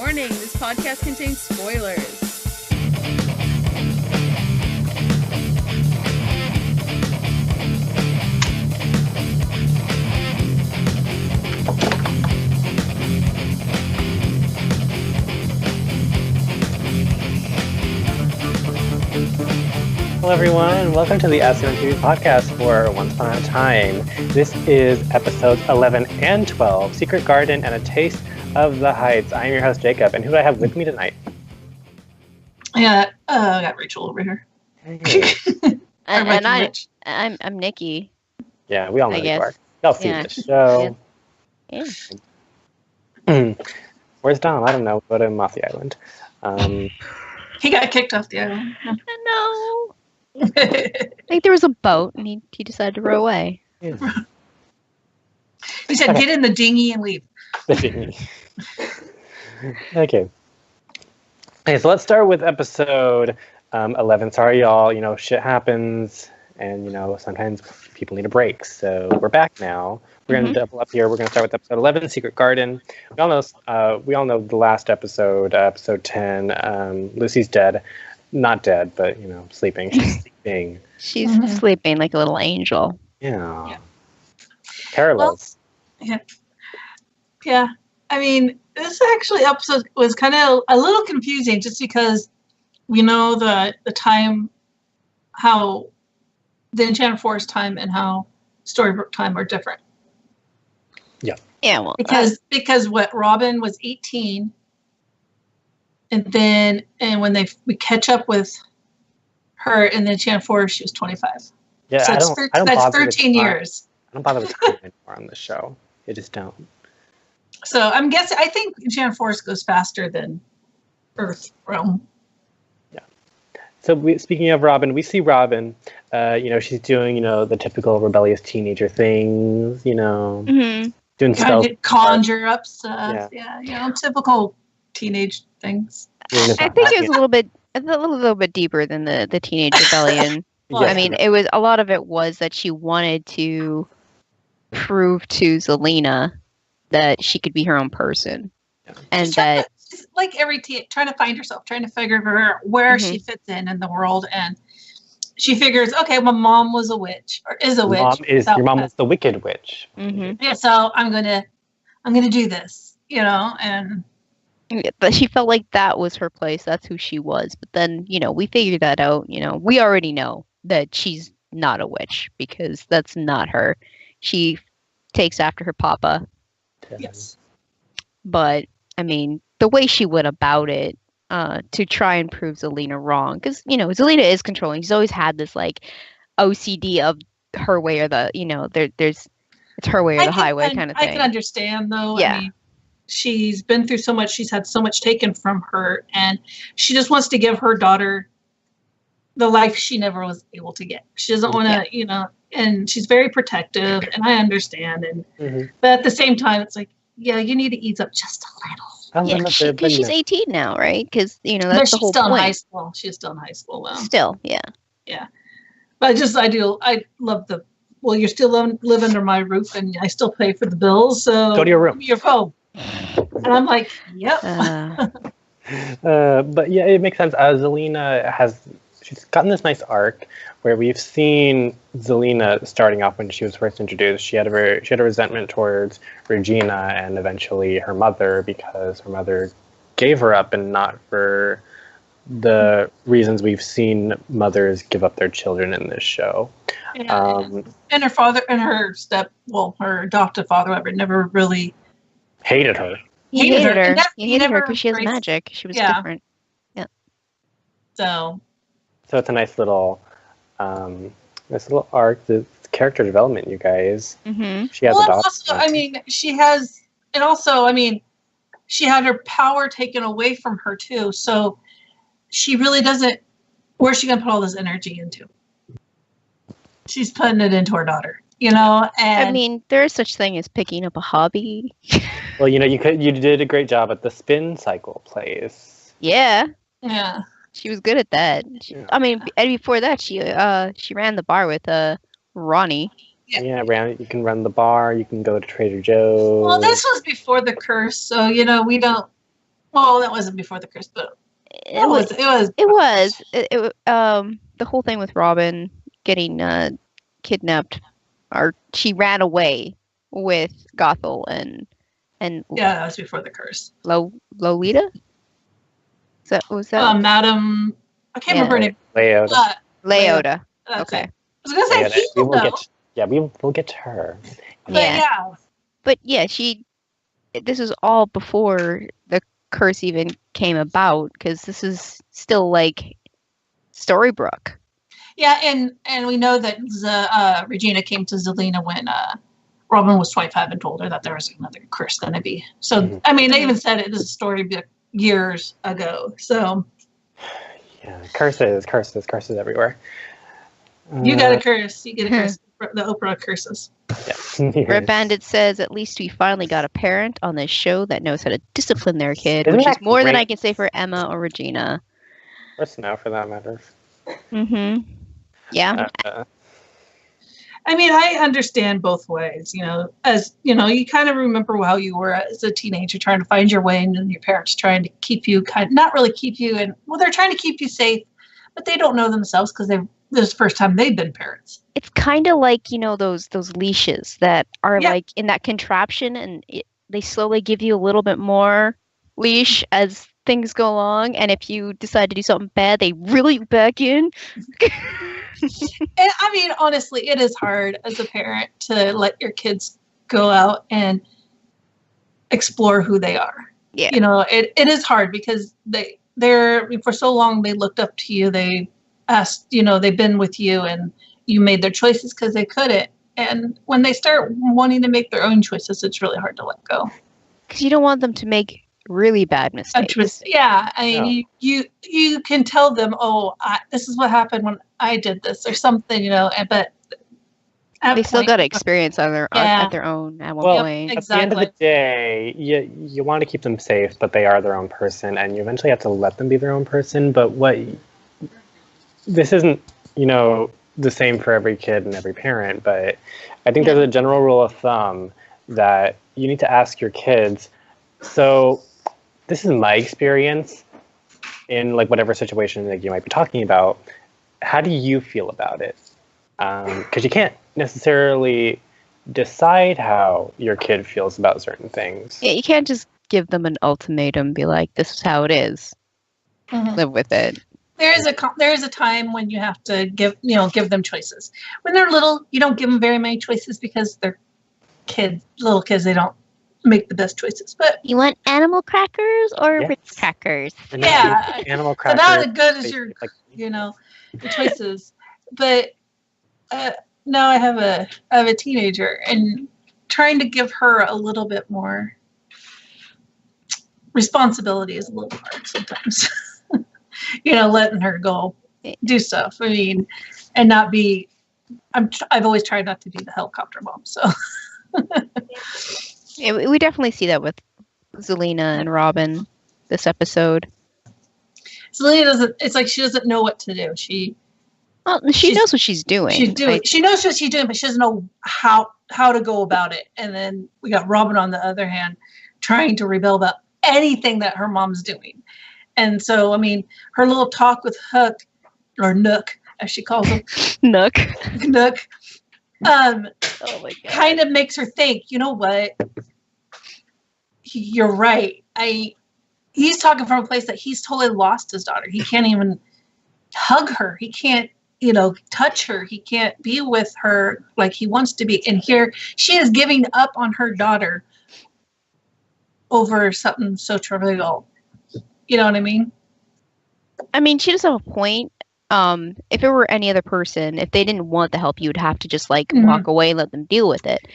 Warning, this podcast contains spoilers. Hello everyone, welcome to the SCM TV podcast for Once Upon a Time. This is episodes 11 and 12, Secret Garden and A Taste of the Heights. I am your host Jacob, and who do I have with me tonight? Yeah, I got Rachel over here. Hey. I'm Nikki. Yeah, we all know I who you guess. are. Y'all see Yeah. the show. Yeah. Where's Dom? I don't know. Go to Mossy Island. He got kicked off the island. No. I think there was a boat, and he decided to row away. Yeah. He said, "Get in the dinghy and leave." Okay. Okay, so let's start with episode 11. Sorry, y'all. You know, shit happens, and you know sometimes people need a break. So we're back now. We're gonna double up here. We're gonna start with episode 11, Secret Garden. We all know the last episode, episode 10. Lucy's dead, not dead, but you know, sleeping. She's sleeping. She's sleeping like a little angel. Yeah. Parallels. Yeah. I mean, this actually episode was kind of a little confusing, just because we know the time, how the Enchanted Forest time and how Storybrooke time are different. Yeah, well, Because what Robin was 18, and when we catch up with her in the Enchanted Forest, she was 25. Yeah, So I don't that's bother with 13 time. years. I don't bother with time anymore on the show. I just don't. So I think Enchanted Forest goes faster than Earth Realm. So speaking of Robin, we see Robin. You know, she's doing, you know, the typical rebellious teenager things. You know, doing Trying spells. to conjure up stuff. Yeah. Yeah, typical teenage things. I think it was a little bit deeper than the teenage rebellion. Well, I mean, it was a lot of it was that she wanted to prove to Zelena that she could be her own person, and that she's like every trying to find herself, trying to figure out where she fits in the world, and she figures, okay, my mom was a witch or is a witch. Your mom was the Wicked Witch. Yeah, so I'm gonna do this, you know, and but she felt like that was her place. That's who she was. But then, you know, we figured that out. You know, we already know that she's not a witch because that's not her. She takes after her papa. yes. But, I mean, the way she went about it to try and prove Zelena wrong, because, you know, Zelena is controlling. She's always had this, like, OCD of her way or the, you know, it's her way or the highway kind of thing. I can understand, though. Yeah. I mean, she's been through so much. She's had so much taken from her, and she just wants to give her daughter the life she never was able to get. She doesn't want to, you know, and she's very protective, and I understand. And but at the same time, it's like, yeah, you need to ease up just a little. Yeah, because she's 18 now, right? Because, you know, that's the whole still point. In high school. She's still in high school, though. Still, yeah. But I love you still live under my roof, and I still pay for the bills, so Go to your room. Your phone. And I'm like, yep. But yeah, it makes sense. Zelena she's gotten this nice arc where we've seen Zelena starting off when she was first introduced. She had a resentment towards Regina and eventually her mother because her mother gave her up, and not for the reasons we've seen mothers give up their children in this show. Yeah, and her father and her her adoptive father never really hated her. He hated her. He He hated her never because she has embraced- magic. She was Yeah. different. So So it's a nice little arc. The character development, you guys. Mm-hmm. She has a daughter. also, I mean, she had her power taken away from her too. So she really doesn't. Where's she gonna put all this energy into? She's putting it into her daughter, you know. And I mean, there is such thing as picking up a hobby. Well, you know, you did a great job at the spin cycle plays. Yeah, yeah. she was good at that. I mean, and before that, she ran the bar with Ronnie. Yeah, you can run the bar. You can go to Trader Joe's. Well, this was before the curse, so you know we don't. Well, that wasn't before the curse, but It was. it was. It was. The whole thing with Robin getting kidnapped, or she ran away with Gothel and Yeah, that was before the curse. Lolita. Was that Madam? I can't remember her name. Leota. Leota? That's Okay. it. I was gonna say We he will though. we'll get to her. But Yeah. yeah. But yeah, this was all before the curse even came about, because this is still like Storybrooke. Yeah, and we know that Regina came to Zelena when Robin was 25 and told her that there was another curse going to be. So, Mhm. I mean, they even said it is a storybook years ago. So, Yeah, curses everywhere. you got a curse. You get a curse. The Oprah curses. Yeah. Red Bandit says, at least we finally got a parent on this show that knows how to discipline their kid, Isn't which is that more than great? I can say for Emma or Regina. Or Snow, for that matter. Mm-hmm. Yeah. I mean, I understand both ways, as, you kind of remember how you were as a teenager trying to find your way, and then your parents trying to keep you not really keep you, and well, they're trying to keep you safe, but they don't know themselves because this is the first time they've been parents. It's kind of like, those leashes that are Yeah. like in that contraption, and they slowly give you a little bit more leash as things go along, and if you decide to do something bad, they reel you back in. And I mean, honestly, it is hard as a parent to let your kids go out and explore who they are. Yeah. It is hard because they're for so long they looked up to you. They asked, they've been with you, and you made their choices because they couldn't. And when they start wanting to make their own choices, it's really hard to let go. Because you don't want them to make really bad mistakes. Yeah, I mean, you can tell them, this is what happened when I did this, or something, but they still got to experience on their at their own at one point. At the end of the day, you want to keep them safe, but they are their own person, and you eventually have to let them be their own person. But this isn't, the same for every kid and every parent, but I think there's a general rule of thumb that you need to ask your kids. So this is my experience in like whatever situation that you might be talking about. How do you feel about it? Because you can't necessarily decide how your kid feels about certain things. Yeah, you can't just give them an ultimatum, be like, this is how it is. Mm-hmm. Live with it. There is a time when you have to give them choices. When they're little, you don't give them very many choices because they're little kids, they don't make the best choices. But you want animal crackers or Ritz crackers? Yeah, animal crackers. Not as good as your your choices. But now I have a teenager, and trying to give her a little bit more responsibility is a little hard sometimes. Letting her go do stuff. I mean, and not be. I've always tried not to be the helicopter mom. So. Yeah, we definitely see that with Zelena and Robin this episode. Zelena doesn't. It's like she doesn't know what to do. She knows what she's doing. She's doing. Right? She knows what she's doing, but she doesn't know how to go about it. And then we got Robin on the other hand, trying to rebel about anything that her mom's doing. And so, I mean, her little talk with Hook, or Nook, as she calls him, Nook, oh my God. Kind of makes her think, you know what? You're right. He's talking from a place that he's totally lost his daughter. He can't even hug her. He can't, touch her. He can't be with her like he wants to be. And here she is giving up on her daughter over something so trivial. You know what I mean? I mean, she does have a point. If it were any other person, if they didn't want the help, you would have to just walk away and let them deal with it.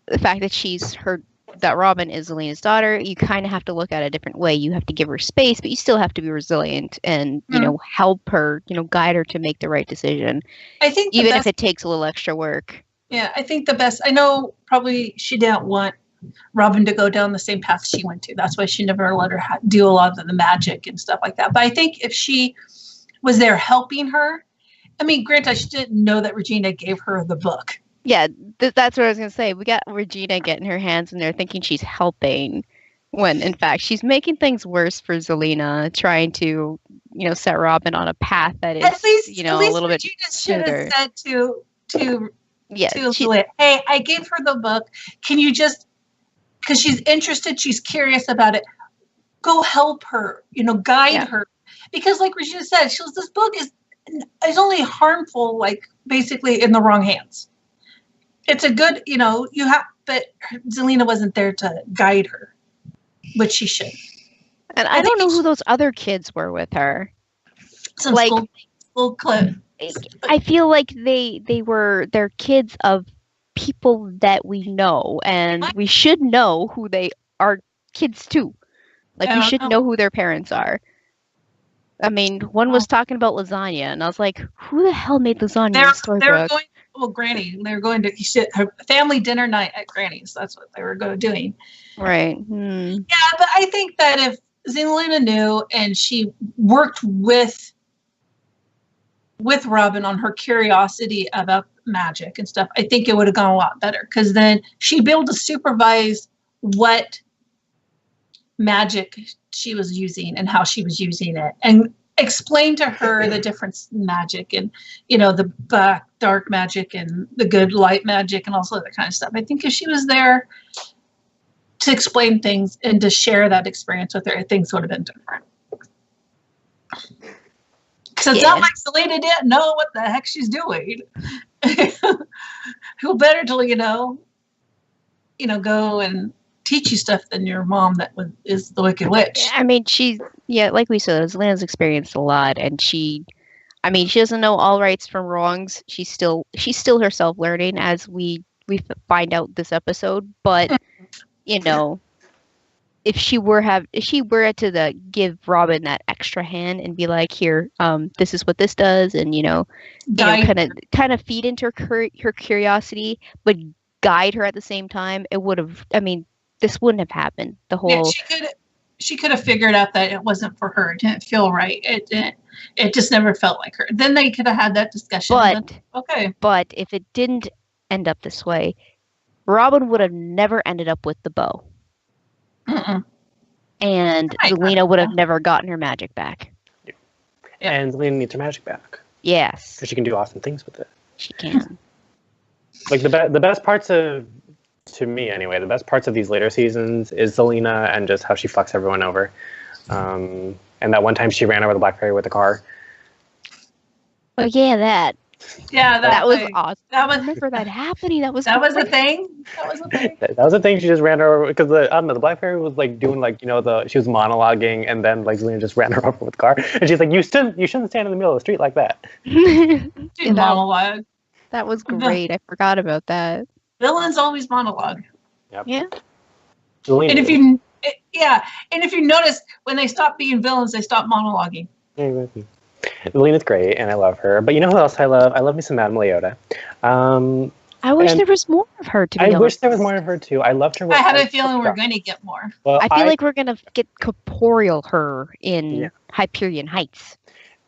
The fact that that Robin is Zelena's daughter, you kind of have to look at it a different way. You have to give her space, but you still have to be resilient and, help her, guide her to make the right decision. I think even if it takes a little extra work. Yeah, I think the best, I know probably she didn't want Robin to go down the same path she went to. That's why she never let her do a lot of the magic and stuff like that. But I think if she was there helping her, I mean, granted, she didn't know that Regina gave her the book. Yeah, that's what I was going to say. We got Regina getting her hands in there thinking she's helping when in fact she's making things worse for Zelina, trying to, set Robin on a path that is, At least a little bit Regina should smoother. have said to Yeah, Zelina, hey, I gave her the book. Can you just, because she's interested, she's curious about it, go help her, guide her. Because like Regina said, this book is only harmful, like basically in the wrong hands. It's a good, but Zelina wasn't there to guide her, which she should. And I don't know who those other kids were with her. Some school clip. I feel like they're kids of people that we know, and we should know who they are kids to. Like, we should know who their parents are. I mean, one was talking about lasagna, and I was like, who the hell made lasagna in Storybrooke? Granny. They were going to her family dinner night at Granny's. That's what they were doing. Right. Yeah, but I think that if Zelina knew and she worked with Robin on her curiosity about magic and stuff, I think it would have gone a lot better, because then she'd be able to supervise what magic she was using and how she was using it, and explain to her the difference in magic, and the black dark magic and the good light magic and all that kind of stuff. I think if she was there to explain things and to share that experience with her, things would have been different. Because it's not like Zelina didn't know what the heck she's doing. Who better to go and teach you stuff than your mom that is the Wicked Witch. I mean, like we said, Zelina's experienced a lot, and she doesn't know all rights from wrongs. She's still herself learning, as we find out this episode. But if she were to give Robin that extra hand and be like, here, this is what this does, and kind of feed into her curiosity, but guide her at the same time, it would have. I mean, this wouldn't have happened. The whole she could have figured out that it wasn't for her. It didn't feel right. It just never felt like her. Then they could have had that discussion. But if it didn't end up this way, Robin would have never ended up with the bow. Mm-mm. And Zelina would have never gotten her magic back. Yeah. And Zelina needs her magic back. Yes. Because she can do awesome things with it. She can. Like the best parts of, to me anyway, the best parts of these later seasons is Zelina and just how she fucks everyone over. And that one time she ran over the Black Fairy with a car. Oh yeah, that. Yeah, that was awesome. I remember that happening. That was a thing. That was a thing. She just ran her over because the Black Fairy was like doing she was monologuing, and then like Zelina just ran her over with the car, and she's like, you shouldn't stand in the middle of the street like that. Monologue. That was great. I forgot about that. Villains always monologue. Yep. Yeah. Zelina. And if you notice, when they stop being villains, they stop monologuing. Exactly. Zelina's great, and I love her. But you know who else I love? I love me some Madame Leota. I wish there was more of her, to be honest. I wish there was more of her, too. I loved her. I have a feeling we're going to get more. Well, I feel like we're going to get corporeal her in Hyperion Heights.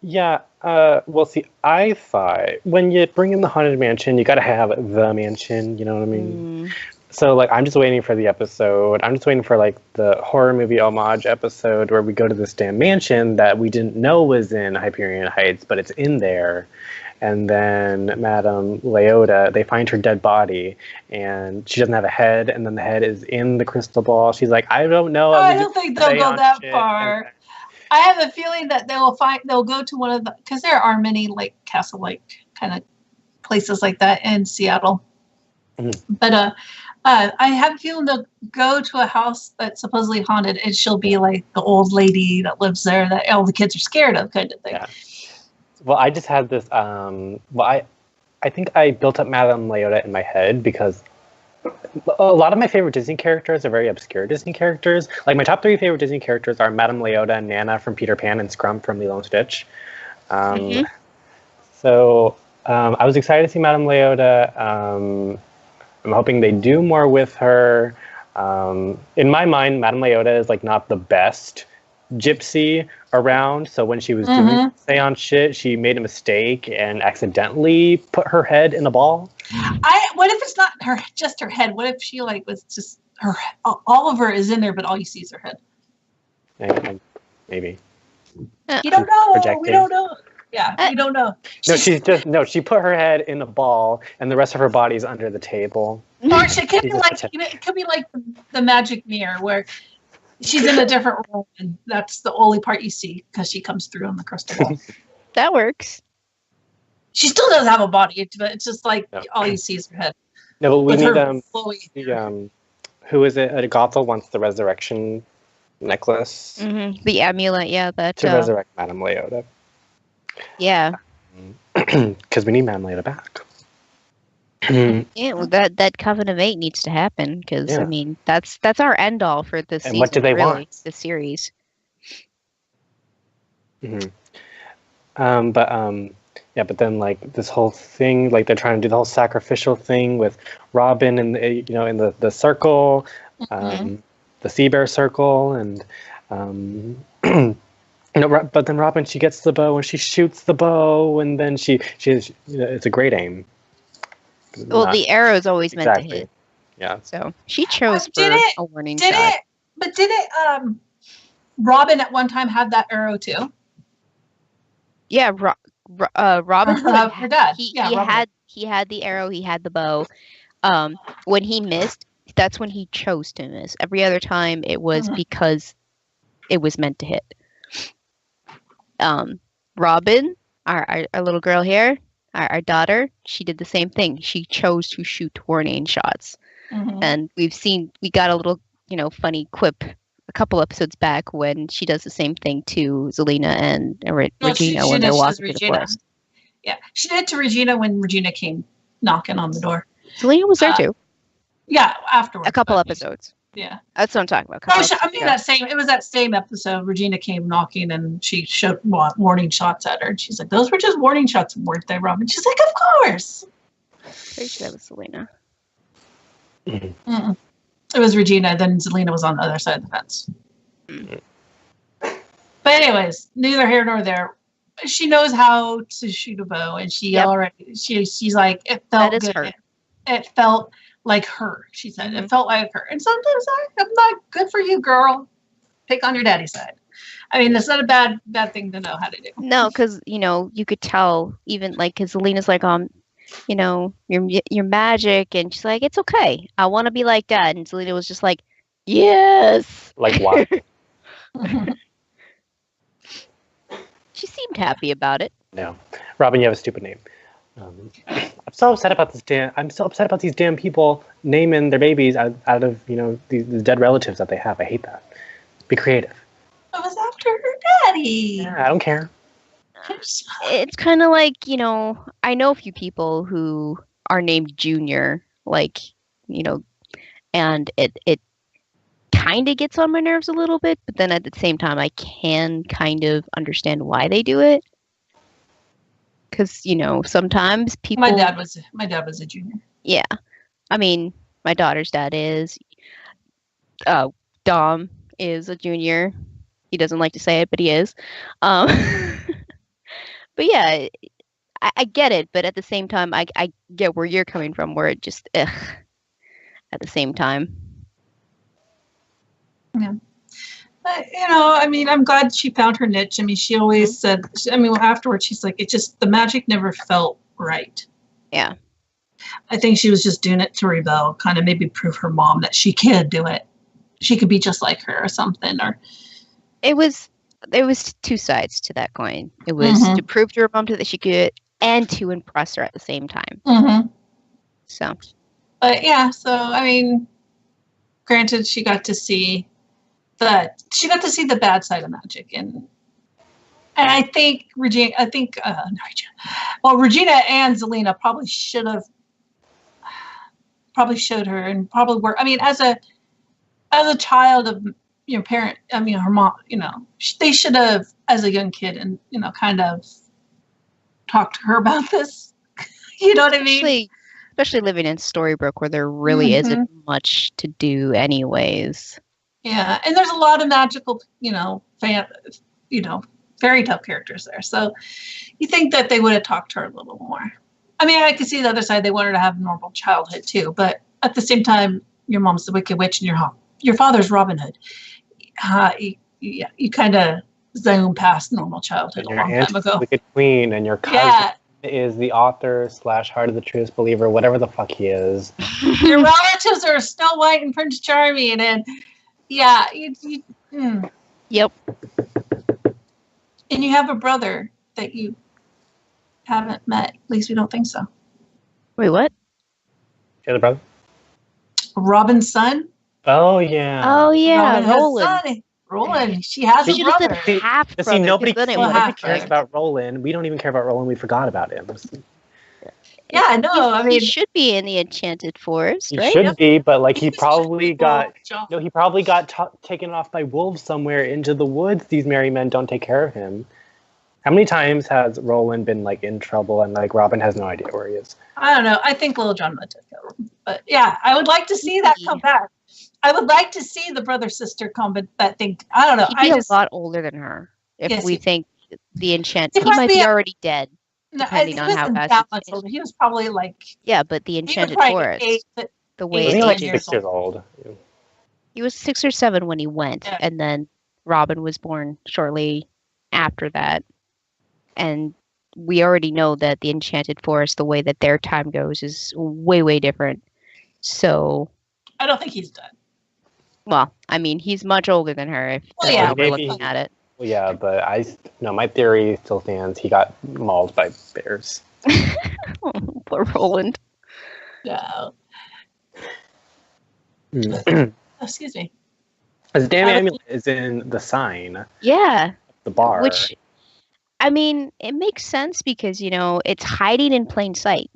Yeah. Well, see, I thought when you bring in the Haunted Mansion, you got to have the mansion. You know what I mean? So, like, I'm just waiting for the episode. I'm just waiting for, like, the horror movie homage episode where we go to this damn mansion that we didn't know was in Hyperion Heights, but it's in there. And then Madame Leota, they find her dead body, and she doesn't have a head, and then the head is in the crystal ball. She's like, I don't know. I don't think they'll go that far. I have a feeling that they'll go to one of the, because there are many, like, castle-like kind of places like that in Seattle. Mm-hmm. But, I have a feeling they'll go to a house that's supposedly haunted, and she'll be like the old lady that lives there that all the kids are scared of, kind of thing. Yeah. Well, I just had this. I think I built up Madame Leota in my head because a lot of my favorite Disney characters are very obscure Disney characters. Like my top 3 favorite Disney characters are Madame Leota, Nana from Peter Pan, and Scrump from Lilo and Stitch. So I was excited to see Madame Leota. I'm hoping they do more with her. In my mind, Madame Leota is like not the best gypsy around. So when she was doing seance shit, she made a mistake and accidentally put her head in the ball. What if it's not just her head? What if she like was just her Oliver is in there, but all you see is her head. Maybe. You don't know. Projecting. We don't know. Yeah, we don't know. She put her head in a ball, and the rest of her body is under the table. Or it could be like it could be like the magic mirror where she's in a different room, and that's the only part you see because she comes through on the crystal ball. That works. She still does have a body, but it's just like all you see is her head. No, but we need flowy. who is it? Gothel wants the resurrection necklace The amulet, that to resurrect Madame Leota. Yeah. Because we need Madame Leota back. Yeah, well, that Coven of 8 needs to happen because I mean that's our end all for this season. And what do they want? The series. But then like this whole thing, like they're trying to do the whole sacrificial thing with Robin and in the circle, the Sea Bear circle, and but then Robin, she gets the bow and she shoots the bow, and then she it's a great aim. Well, the arrow is always meant to hit. Yeah. So she chose for a warning shot. Didn't Robin at one time have that arrow too? Yeah, Robin. Her dad. He had the arrow. He had the bow. When he missed, that's when he chose to miss. Every other time, it was because it was meant to hit. Robin, our little girl here, our daughter, she did the same thing. She chose to shoot warning shots, and we got a little funny quip a couple episodes back when she does the same thing to Zelena and Regina when they're walking through the forest. Yeah, she did it to Regina when Regina came knocking on the door. Zelena was there too. Yeah, afterwards. A couple episodes. Yeah, that's what I'm talking about. It was that same episode. Regina came knocking and she showed warning shots at her, and she's like, "Those were just warning shots, weren't they, Robin?" She's like, "Of course." Pretty sure that was Zelena. It was Regina. Then Zelena was on the other side of the fence. But anyways, neither here nor there. She knows how to shoot a bow, and she's like, it felt good. Her. It felt like her. She said it felt like her. And sometimes I'm not good for you, girl. Pick on your daddy's side. I mean, it's not a bad thing to know how to do. No, because you could tell even like because Zelena's like you're magic, and she's like, it's okay. I want to be like Dad, and Zelena was just like, yes. Like what? She seemed happy about it. No, Robin, you have a stupid name. I'm so upset about these damn people naming their babies out of these dead relatives that they have. I hate that. Be creative. It was after her daddy. Yeah, I don't care. It's kind of like I know a few people who are named Junior, and it kind of gets on my nerves a little bit, but then at the same time I can kind of understand why they do it. Because sometimes people. My dad was a junior. Yeah, I mean, my daughter's dad is. Dom is a junior. He doesn't like to say it, but he is. But yeah, I get it. But at the same time, I get where you're coming from. Where it just at the same time. Yeah. I mean, I'm glad she found her niche. I mean, she always said, afterwards, she's like, the magic never felt right. Yeah. I think she was just doing it to rebel, kind of maybe prove her mom that she could do it. She could be just like her or something. Or it was two sides to that coin. It was to prove to her mom that she could, and to impress her at the same time. So. But yeah, so I mean, granted, she got to see the bad side of magic, and I think Regina and Zelena probably should have showed her, and probably were. I mean, as a child of parent, I mean, her mom, they should have, as a young kid, and kind of talked to her about this. You know what I mean? Especially living in Storybrooke, where there really isn't much to do, anyways. Yeah, and there's a lot of magical, fairy tale characters there. So you think that they would have talked to her a little more. I mean, I could see the other side. They wanted her to have a normal childhood too, but at the same time, your mom's the Wicked Witch and your father's Robin Hood. You kind of zoom past normal childhood And a long time ago. Wicked Queen, and your cousin is the author / Heart of the Truest Believer, whatever the fuck he is. Your relatives are Snow White and Prince Charming, and Yep. And you have a brother that you haven't met. At least we don't think so. Wait, what? The other brother? Robin's son. Oh yeah. Oh yeah, Robin has Roland. son. Roland. She has a She just brother. said half brother. Nobody then it Well, would half have cares brother. about Roland. We don't even care about Roland. We forgot about him. Yeah, no, I mean, he should be in the Enchanted Forest, He right? should be, but like he He's probably got John. he probably got taken off by wolves somewhere into the woods. These merry men don't take care of him. How many times has Roland been like in trouble and like Robin has no idea where he is? I don't know. I think Little John might take care of him. But yeah, I would like to see that come back. I would like to see the brother sister combat that thing. I don't know. He'd be a lot older than her if Yes, we he- think the Enchanted. He He might might be be- already dead. No, depending he on how wasn't fast that it's much changed. older. He was probably like Yeah, but the he was Enchanted probably Forest, 8, but the I way think it he's like years ages. 6 years old. He was 6 or 7 when he went, Yeah. and then Robin was born shortly after that. And we already know that the Enchanted Forest, the way that their time goes, is way, way different. So, I don't think he's done. well, I mean, he's much older than her if Well, that's yeah. how we're Maybe- looking at it. Well, yeah, but my theory still stands. He got mauled by bears. Poor Roland. No. His Excuse me. damn amulet is in the sign, Yeah, the bar. which, I mean, it makes sense because, it's hiding in plain sight.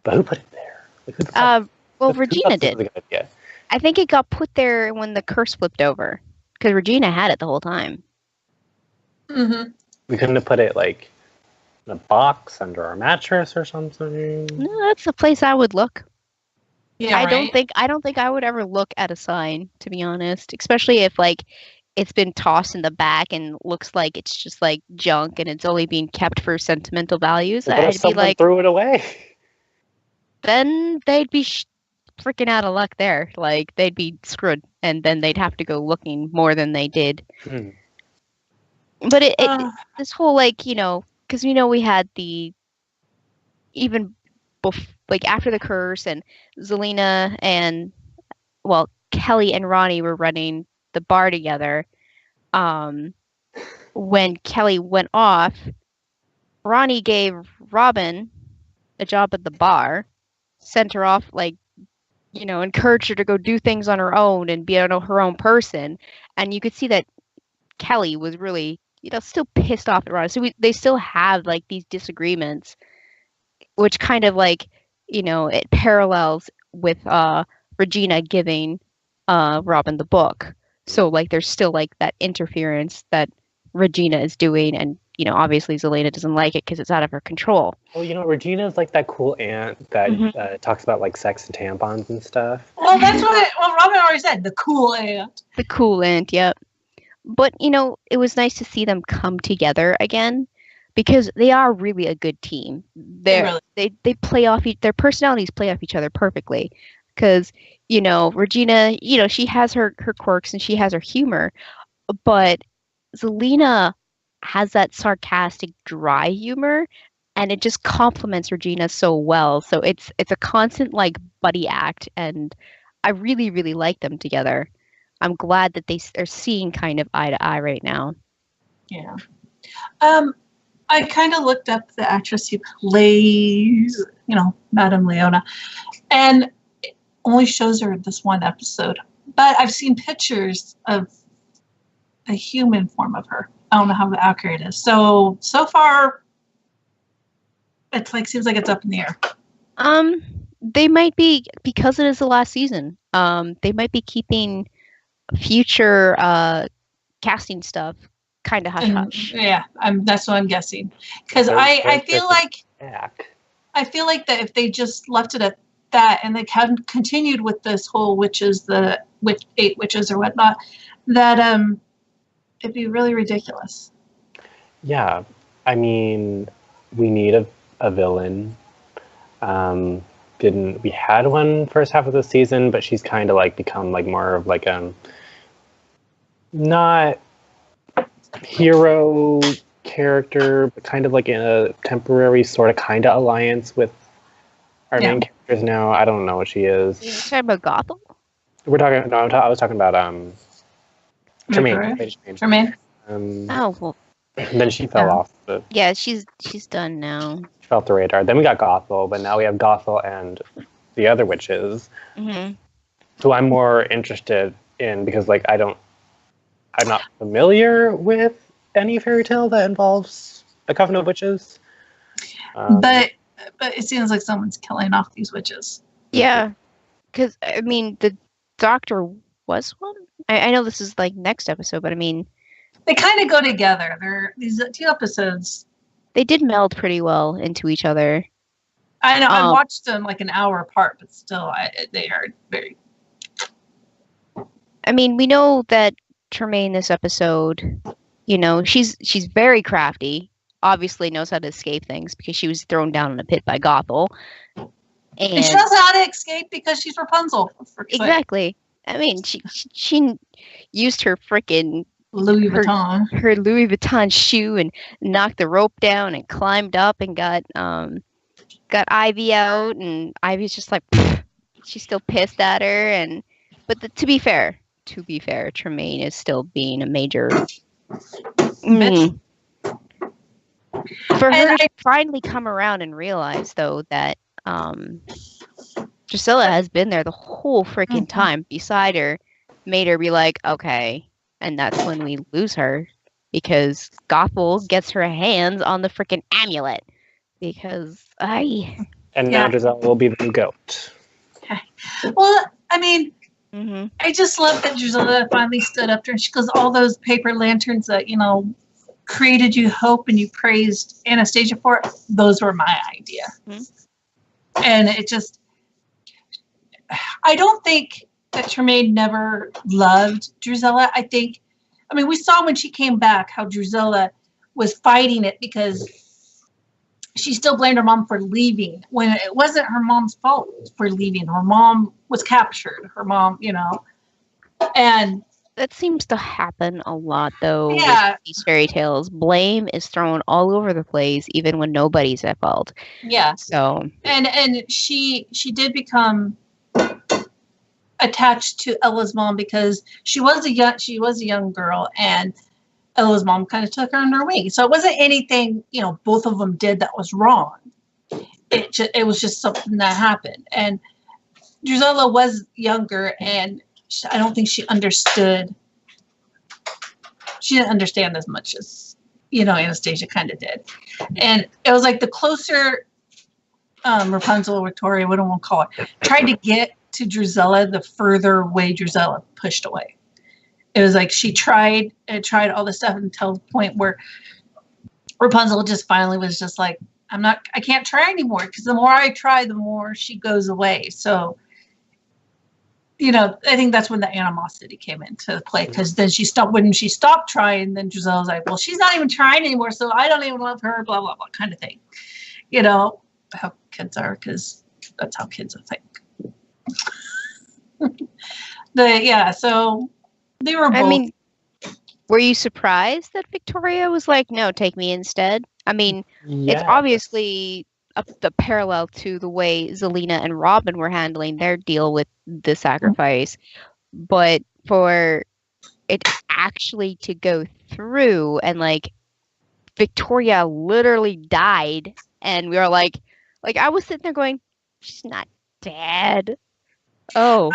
But who put it there? Like, who the fuck- Well, who Regina thought this did. was a good idea? I think it got put there when the curse flipped over because Regina had it the whole time. Mm-hmm. We couldn't have put it like in a box under our mattress or something. No, that's the place I would look. Yeah, I right? don't think I would ever look at a sign, to be honest. Especially if like it's been tossed in the back and looks like it's just like junk and it's only being kept for sentimental values. What if I'd be someone like, threw it away? then they'd be freaking out of luck there. Like they'd be screwed, and then they'd have to go looking more than they did. Hmm. But it Uh, this whole because we had the even like after the curse and Zelina and Kelly and Ronnie were running the bar together. When Kelly went off, Ronnie gave Robin a job at the bar, sent her off encouraged her to go do things on her own and be her own person. And you could see that Kelly was really still pissed off at Ronnie. So they still have like these disagreements, which kind of it parallels with Regina giving Robin the book. So like there's still like that interference that Regina is doing, and obviously Zelena doesn't like it because it's out of her control. Well, Regina's like that cool aunt that talks about like sex and tampons and stuff. well, that's what Robin already said. The cool aunt. The cool aunt, yep. But it was nice to see them come together again because they are really a good team. They play off their personalities play off each other perfectly. Because Regina, she has her quirks and she has her humor, but Zelena has that sarcastic, dry humor, and it just complements Regina so well. So it's a constant like buddy act, and I really, really like them together. I'm glad that they are seeing kind of eye to eye right now. Yeah. I kind of looked up the actress who plays, Madame Leona, and it only shows her this one episode. But I've seen pictures of a human form of her. I don't know how accurate it is. So far, it's seems like it's up in the air. They might be, because it is the last season. They might be keeping future casting stuff kind of hush hush. Yeah, that's what I'm guessing. Because I feel like that if they just left it at that and they hadn't continued with this whole witches, the 8 witches or whatnot, that it'd be really ridiculous. Yeah, I mean, we need a villain. didn't. We had one first half of the season, but she's kind of like become like more of like not hero character, but kind of like in a temporary sort of kind of alliance with our main characters now. I don't know what she is. You talking about Gothel? We're talking. No, I was talking about Tremaine. Tremaine. Oh well. Then she fell off. But Yeah, she's done now. she fell off the radar. Then we got Gothel, but now we have Gothel and the other witches, Hmm. who I'm more interested in because like I'm not familiar with any fairy tale that involves a coven of witches. But it seems like someone's killing off these witches. Yeah, because I mean, the Doctor was one. I know this is like next episode, but I mean, They kind of go together. These 2 episodes. they did meld pretty well into each other. I know I watched them like an hour apart, but still, they are very. I mean, we know that Tremaine this episode, you know, she's very crafty. Obviously knows how to escape things because she was thrown down in a pit by Gothel. And she knows how to escape because she's Rapunzel. Exactly. I mean, she used her freaking Louis Vuitton. her Louis Vuitton shoe and knocked the rope down and climbed up and got Ivy out, and Ivy's just like pfft. She's still pissed at her, but to be fair, Tremaine is still being a major for her to finally come around and realize though that Drusilla has been there the whole freaking time beside her, made her be like, okay. And that's when we lose her because Gothel gets her hands on the freaking amulet because And now Drusilla will be the new goat. Okay. Well, I mean, I just love that Drusilla finally stood up to her. She goes, all those paper lanterns that, created you hope and you praised Anastasia for, those were my idea. And it just, I don't think that Tremaine never loved Drusilla. We saw when she came back how Drusilla was fighting it because she still blamed her mom for leaving when it wasn't her mom's fault for leaving. Her mom was captured. Her mom, and that seems to happen a lot though. Yeah. With these fairy tales, blame is thrown all over the place, even when nobody's at fault. Yeah. So and she did become attached to Ella's mom because she was a young girl and Ella's mom kind of took her under her wing. So it wasn't anything, both of them did that was wrong. It was just something that happened. And Drusilla was younger and I don't think she understood. She didn't understand as much as, Anastasia kind of did. And it was like the closer Rapunzel or Victoria, what do I want to call it, tried to get to Drusilla, the further away Drusilla pushed away. It was like she tried all this stuff until the point where Rapunzel just finally was just like, I can't try anymore because the more I try, the more she goes away. So, I think that's when the animosity came into play because then when she stopped trying, then Drusilla was like, well, she's not even trying anymore, so I don't even love her, blah, blah, blah, kind of thing. How kids are because that's how kids think. So they were both. Were you surprised that Victoria was like, no, take me instead? It's obviously the parallel to the way Zelena and Robin were handling their deal with the sacrifice. But for it actually to go through and Victoria literally died and we were like I was sitting there going, she's not dead. Oh.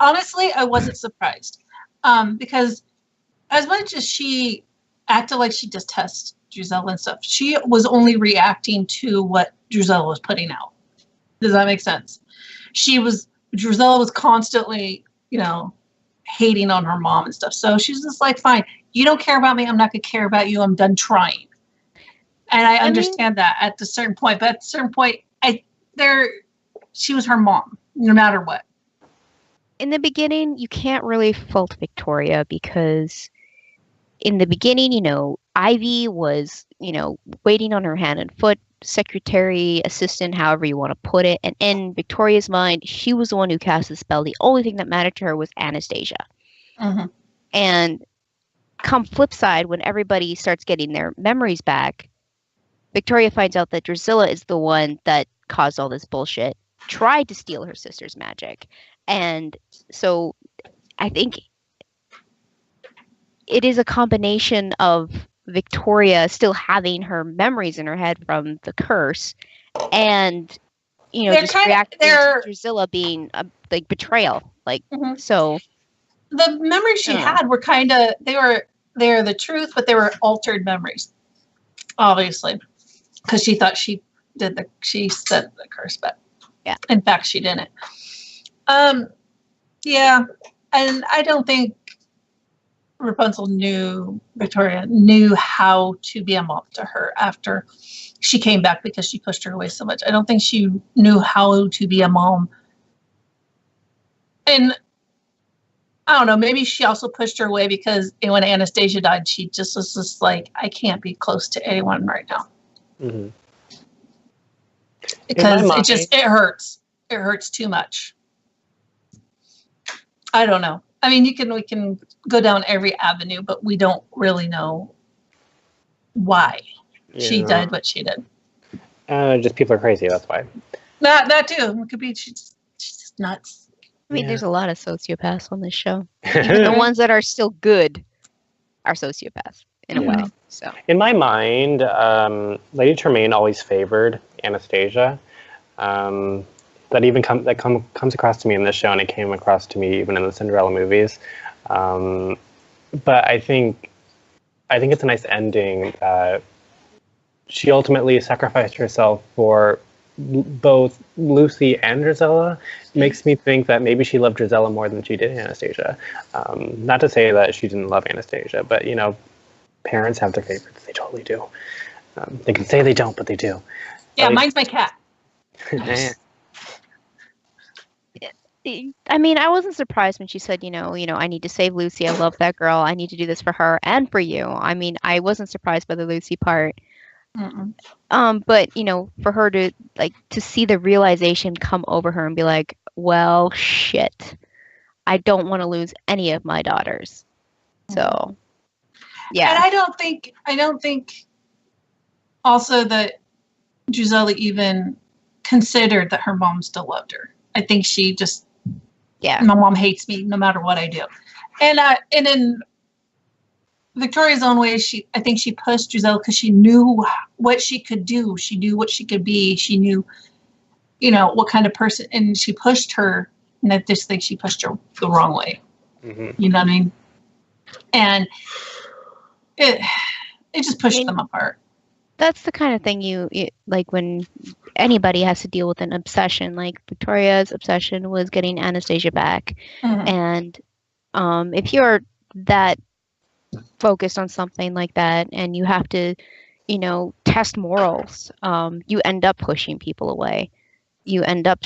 Honestly, I wasn't surprised. Because as much as she acted like she detests Drusilla and stuff, she was only reacting to what Drusilla was putting out. Does that make sense? Drusilla was constantly, hating on her mom and stuff. So she's just like, fine, you don't care about me. I'm not going to care about you. I'm done trying. And I understand that at a certain point, but at a certain point, she was her mom, no matter what. In the beginning, you can't really fault Victoria because in the beginning, Ivy was, waiting on her hand and foot secretary, assistant, however you want to put it. And in Victoria's mind, she was the one who cast the spell. The only thing that mattered to her was Anastasia. Mm-hmm. And come flip side, when everybody starts getting their memories back, Victoria finds out that Drusilla is the one that caused all this bullshit, tried to steal her sister's magic. And so I think it is a combination of Victoria still having her memories in her head from the curse, and just reacting to Drusilla being like betrayal. Like so, the memories she had were they're the truth, but they were altered memories, obviously, because she thought she said the curse, but yeah, in fact she didn't. Yeah, and I don't think Victoria knew how to be a mom to her after she came back, because she pushed her away so much. I don't think she knew how to be a mom. And I don't know, maybe she also pushed her away because when Anastasia died, she just was just like, I can't be close to anyone right now. Mm-hmm. Because it hurts. It hurts too much. I don't know. I mean, we can go down every avenue, but we don't really know why she did what she did. Just people are crazy. That's why. That too. It could be she's just nuts. I mean, there's a lot of sociopaths on this show. Even the ones that are still good are sociopaths in a way. So, in my mind, Lady Tremaine always favored Anastasia. That comes across to me in this show, and it came across to me even in the Cinderella movies. But I think it's a nice ending that she ultimately sacrificed herself for both Lucy and Drusilla. Makes me think that maybe she loved Drusilla more than she did Anastasia. Not to say that she didn't love Anastasia, but parents have their favorites. They totally do. They can say they don't, but they do. Yeah, mine's my cat. I mean, I wasn't surprised when she said, I need to save Lucy. I love that girl. I need to do this for her and for you. I mean, I wasn't surprised by the Lucy part. Mm-mm. But for her to see the realization come over her and be like, well, shit, I don't want to lose any of my daughters. So, yeah. And I don't think also that Drusilla even considered that her mom still loved her. I think she just, my mom hates me no matter what I do. And in Victoria's own way, I think she pushed Drusilla because she knew what she could do. She knew what she could be. She knew, what kind of person, and she pushed her. And I just think she pushed her the wrong way. Mm-hmm. You know what I mean? And it just pushed them apart. That's the kind of thing you like when anybody has to deal with an obsession. Like Victoria's obsession was getting Anastasia back. Mm-hmm. And if you're that focused on something like that and you have to, test morals, you end up pushing people away. You end up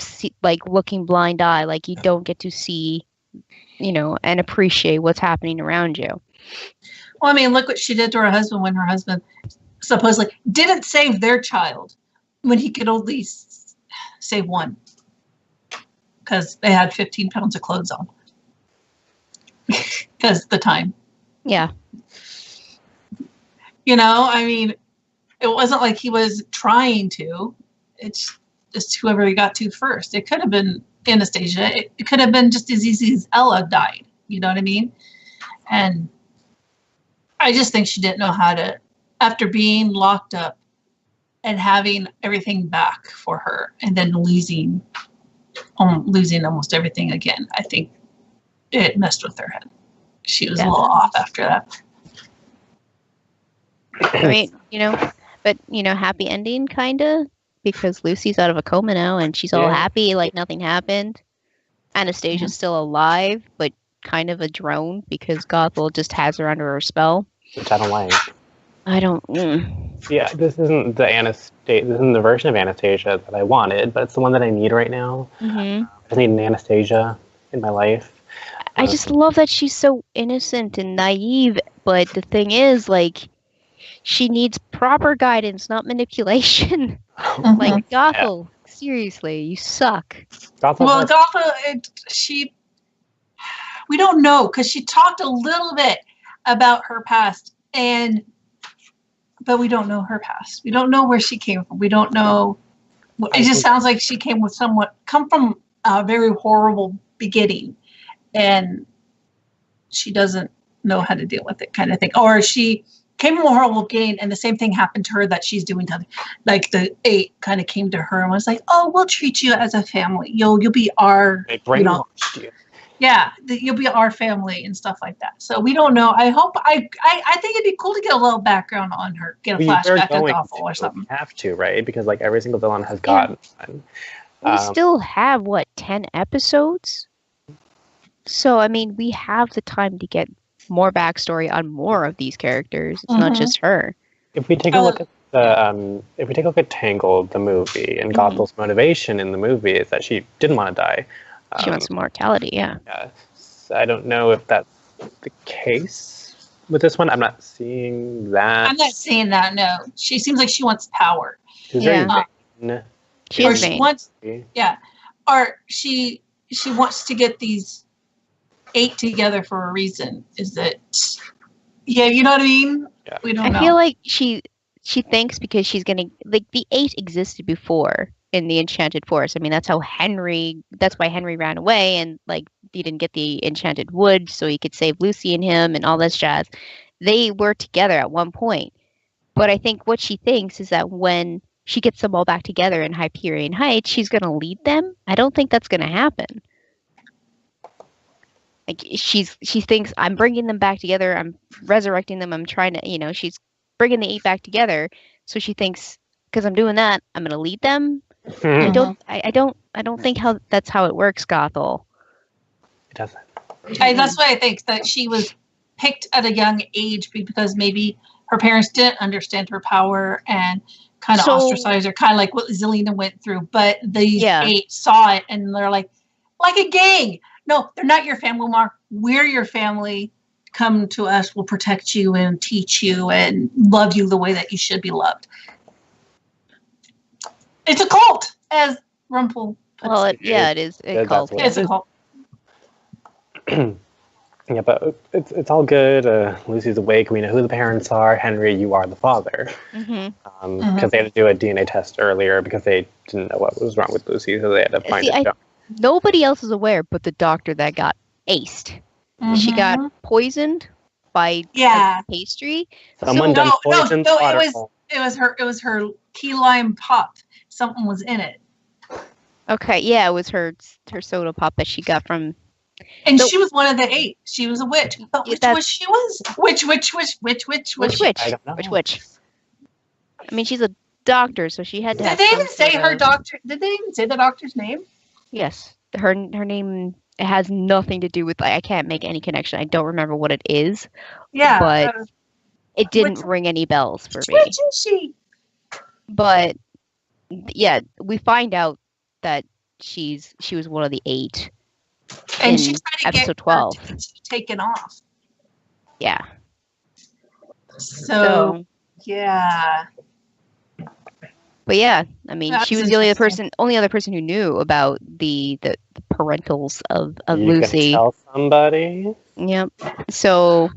looking blind eye, like you don't get to see, and appreciate what's happening around you. Well, I mean, look what she did to her husband when her husband supposedly didn't save their child when he could only save one because they had 15 pounds of clothes on because the time. Yeah. I mean, it wasn't like he was trying to. It's just whoever he got to first. It could have been Anastasia. It could have been just as easy as Ella died. You know what I mean? And I just think she didn't know how to, after being locked up and having everything back for her and then losing almost everything again. I think it messed with her head. She was a little off after that. I mean, but happy ending kind of, because Lucy's out of a coma now and she's all happy like nothing happened. Anastasia's still alive, but kind of a drone because Gothel just has her under her spell. Which I don't like. I don't. Yeah, this isn't the version of Anastasia that I wanted, but it's the one that I need right now. Mm-hmm. I need an Anastasia in my life. I just love that she's so innocent and naive, but the thing is, she needs proper guidance, not manipulation. Mhm. Like Gothel, seriously, you suck. Gothel Well, has- Gotha, we don't know because she talked a little bit about her past, but we don't know her past. We don't know where she came from. We don't know. It just sounds like she come from a very horrible beginning, and she doesn't know how to deal with it, kind of thing. Or she came from a horrible beginning, and the same thing happened to her that she's doing to other. Like the 8 kind of came to her and was like, "Oh, we'll treat you as a family. You'll be our, they you know, brainwashed you. yeah, you'll be our family and stuff like that." So we don't know. I hope I think it'd be cool to get a little background on her, get a We're flashback of going Gothel or to. something. We have to, right? Because like every single villain has gotten one. We still have, what, 10 episodes? So, I mean, we have the time to get more backstory on more of these characters. It's not Mhm. just her. If we take a look at if we take a look at Tangled, the movie, and Gothel's motivation in the movie is that she didn't want to die. She wants immortality, yeah. Yeah. So I don't know if that's the case with this one. I'm not seeing that. I'm not saying that. No, she seems like she wants power. She's Yeah. very vain. She or is she vain. wants, or she wants to get these 8 together for a reason. Is it? Yeah, you know what I mean. Yeah. We don't I know. feel like she thinks because she's gonna, like, the 8 existed before in the Enchanted Forest. I mean, that's why Henry ran away, and like he didn't get the Enchanted Wood so he could save Lucy and him and all this jazz. They were together at one point, but I think what she thinks is that when she gets them all back together in Hyperion Heights, she's gonna lead them. I don't think that's gonna happen. Like she thinks, I'm bringing them back together. I'm resurrecting them. I'm trying to, she's bringing the 8 back together. So she thinks, because I'm doing that, I'm going to lead them. I don't think that's how it works, Gothel. It doesn't. That's why I think that she was picked at a young age because maybe her parents didn't understand her power and kind of ostracized her, kind of like what Zelena went through. But these 8 saw it and they're like a gang. No, they're not your family, Mark. We're your family. Come to us. We'll protect you and teach you and love you the way that you should be loved. It's a cult, as Rumpel puts Well, it. it is a cult. It's a cult. Yeah, but it's all good. Lucy's awake. We know who the parents are. Henry, you are the father. Because they had to do a DNA test earlier because they didn't know what was wrong with Lucy, so they had to find it. Nobody else is aware but the doctor that got aced. She got poisoned by pastry. Someone done poisoned no, it was her key lime pop. Something was in it. Okay, yeah, it was her soda pop that she got from. And she was one of the 8. She was a witch. But which witch she was? Which? I don't know. Which witch? I mean, she's a doctor, so she had to. Did they even say her doctor? Did they even say the doctor's name? Yes, her name. It has nothing to do with, like, I can't make any connection. I don't remember what it is. Yeah, but it didn't ring any bells for me. Which is she? But yeah, we find out that she was one of the 8. And she's trying to episode get 12 taken off. Yeah. So yeah. But yeah, I mean, she was the only other person who knew about the parentals of Lucy. You can tell somebody. Yep. So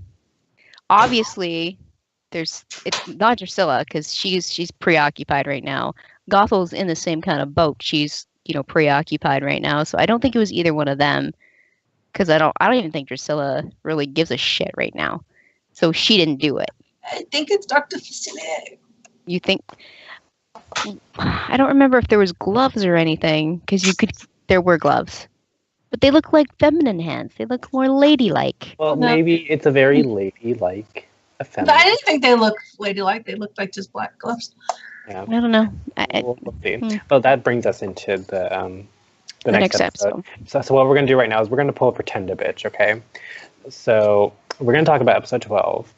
obviously, it's not Drusilla because she's preoccupied right now. Gothel's in the same kind of boat. She's preoccupied right now. So I don't think it was either one of them because I don't even think Drusilla really gives a shit right now. So she didn't do it. I think it's Dr. Facilier. You think? I don't remember if there was gloves or anything, because there were gloves. But they look like feminine hands. They look more ladylike. Well, maybe it's a very ladylike effeminate. I didn't think they looked ladylike. They looked like just black gloves. Yeah. I don't know. We'll see. Well, that brings us into the next episode. So what we're going to do right now is we're going to pull a Pretend a Bitch, okay? So we're going to talk about episode 12.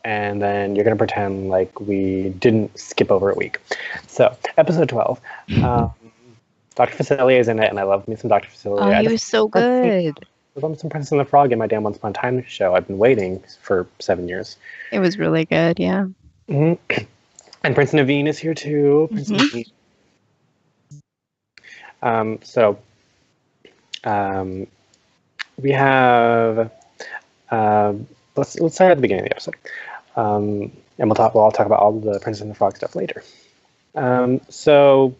And then you're going to pretend like we didn't skip over a week. So, episode 12. Dr. Facilier is in it, and I love me some Dr. Facilier. Oh, he was so good. I love some Princess and the Frog in my damn Once Upon a Time show. I've been waiting for 7 years. It was really good, yeah. Mhm. And Prince Naveen is here too. Prince Naveen. So we have let's start at the beginning of the episode, and we'll all talk about all the Princess and the Frog stuff later. So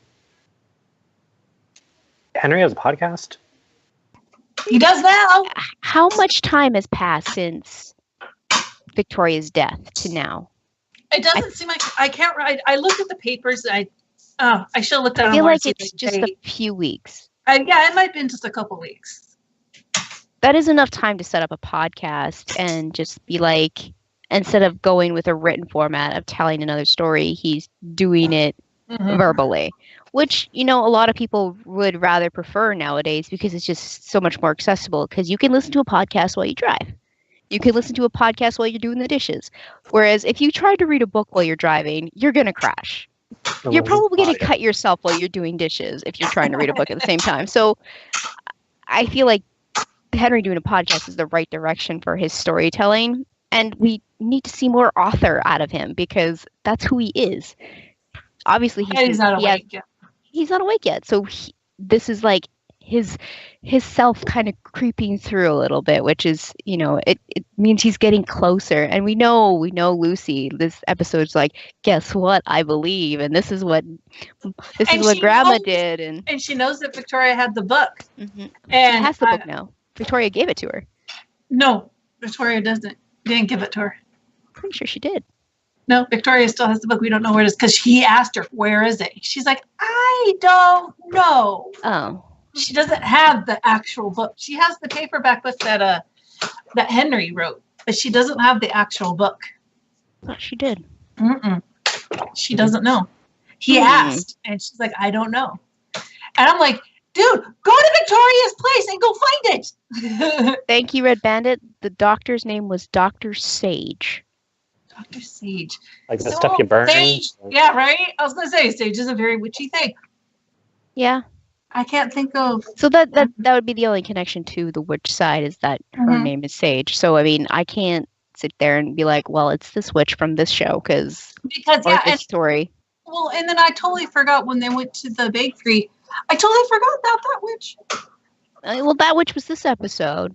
Henry has a podcast. He does now. How much time has passed since Victoria's death to now? It doesn't seem like I can't. I looked at the papers. I should have looked at. I feel like it's just a few weeks. Yeah, it might have been just a couple weeks. That is enough time to set up a podcast and just be like, instead of going with a written format of telling another story, he's doing it verbally, which, you know, a lot of people would rather prefer nowadays because it's just so much more accessible, because you can listen to a podcast while you drive. You can listen to a podcast while you're doing the dishes. Whereas if you try to read a book while you're driving, you're going to crash. You're probably going to cut yourself while you're doing dishes if you're trying to read a book at the same time. So I feel like Henry doing a podcast is the right direction for his storytelling. And we need to see more author out of him because that's who he is. Obviously, he's not awake yet. He's not awake yet. So this is like his self kind of creeping through a little bit, which is, you know, it means he's getting closer. And we know Lucy, this episode's like, guess what? I believe. And this is what Grandma did. And she knows that Victoria had the book. Mm-hmm. And she has the book now. Victoria gave it to her. No, Victoria didn't give it to her. Pretty sure she did. No, Victoria still has the book. We don't know where it is because he asked her, where is it? She's like, I don't know. Oh. She doesn't have the actual book. She has the paperback book that Henry wrote, but she doesn't have the actual book. I thought she did. She doesn't know. He asked, and she's like, I don't know. And I'm like, dude, go to Victoria's place and go find it. Thank you, Red Bandit. The doctor's name was Dr. Sage. Dr. Sage. Like the stuff you burn. Sage. Yeah, right? I was going to say, sage is a very witchy thing. Yeah. I can't think of... So that would be the only connection to the witch side, is that her name is Sage. So, I mean, I can't sit there and be like, well, it's this witch from this show, because this story. Well, and then I totally forgot when they went to the bakery. I totally forgot about that witch. Well, that witch was this episode.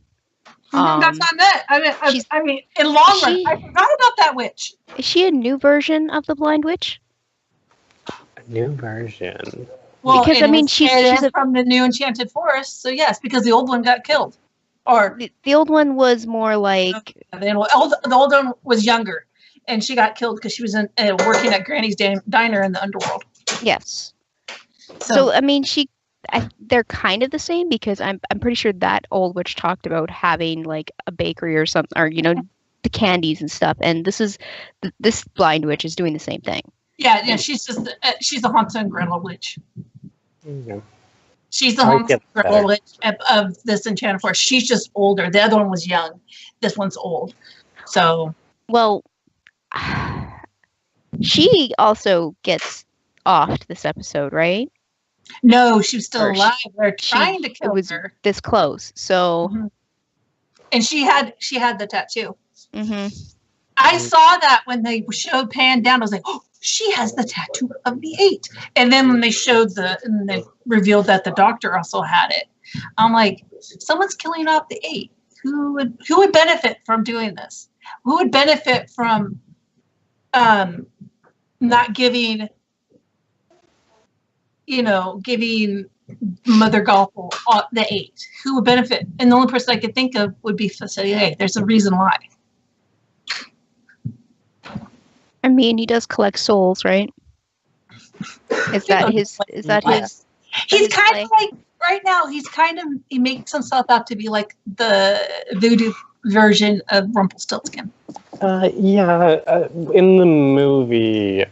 That's not it. I mean, in long run, I forgot about that witch. Is she a new version of the Blind Witch? A new version. Well, because I mean, she's from the new Enchanted Forest, so yes, because the old one got killed. Or the old one was more like the old one was younger, and she got killed because she was working at Granny's diner in the underworld. Yes. So I mean, they're kind of the same, because I'm pretty sure that old witch talked about having like a bakery or something, or, you know, the candies and stuff. And this Blind Witch is doing the same thing. Yeah. She's the Hansel and Gretel witch. Yeah. She's the Hansel and Gretel witch of this Enchanted Forest. She's just older. The other one was young. This one's old. So. Well, she also gets offed this episode, right? No, she was still alive. They're trying to kill her. This close, so. And she had the tattoo. I saw that when they showed pan down. I was like, oh, she has the tattoo of the 8. And then when they and they revealed that the doctor also had it, I'm like, someone's killing off the 8. Who would benefit from doing this? Who would benefit from not giving? Giving Mother Gothel the 8. Who would benefit? And the only person I could think of would be Facilier. There's a reason why. I mean, he does collect souls, right? Is that his? He's kind of like, right now, he makes himself out to be like the voodoo version of Rumpelstiltskin. In the movie,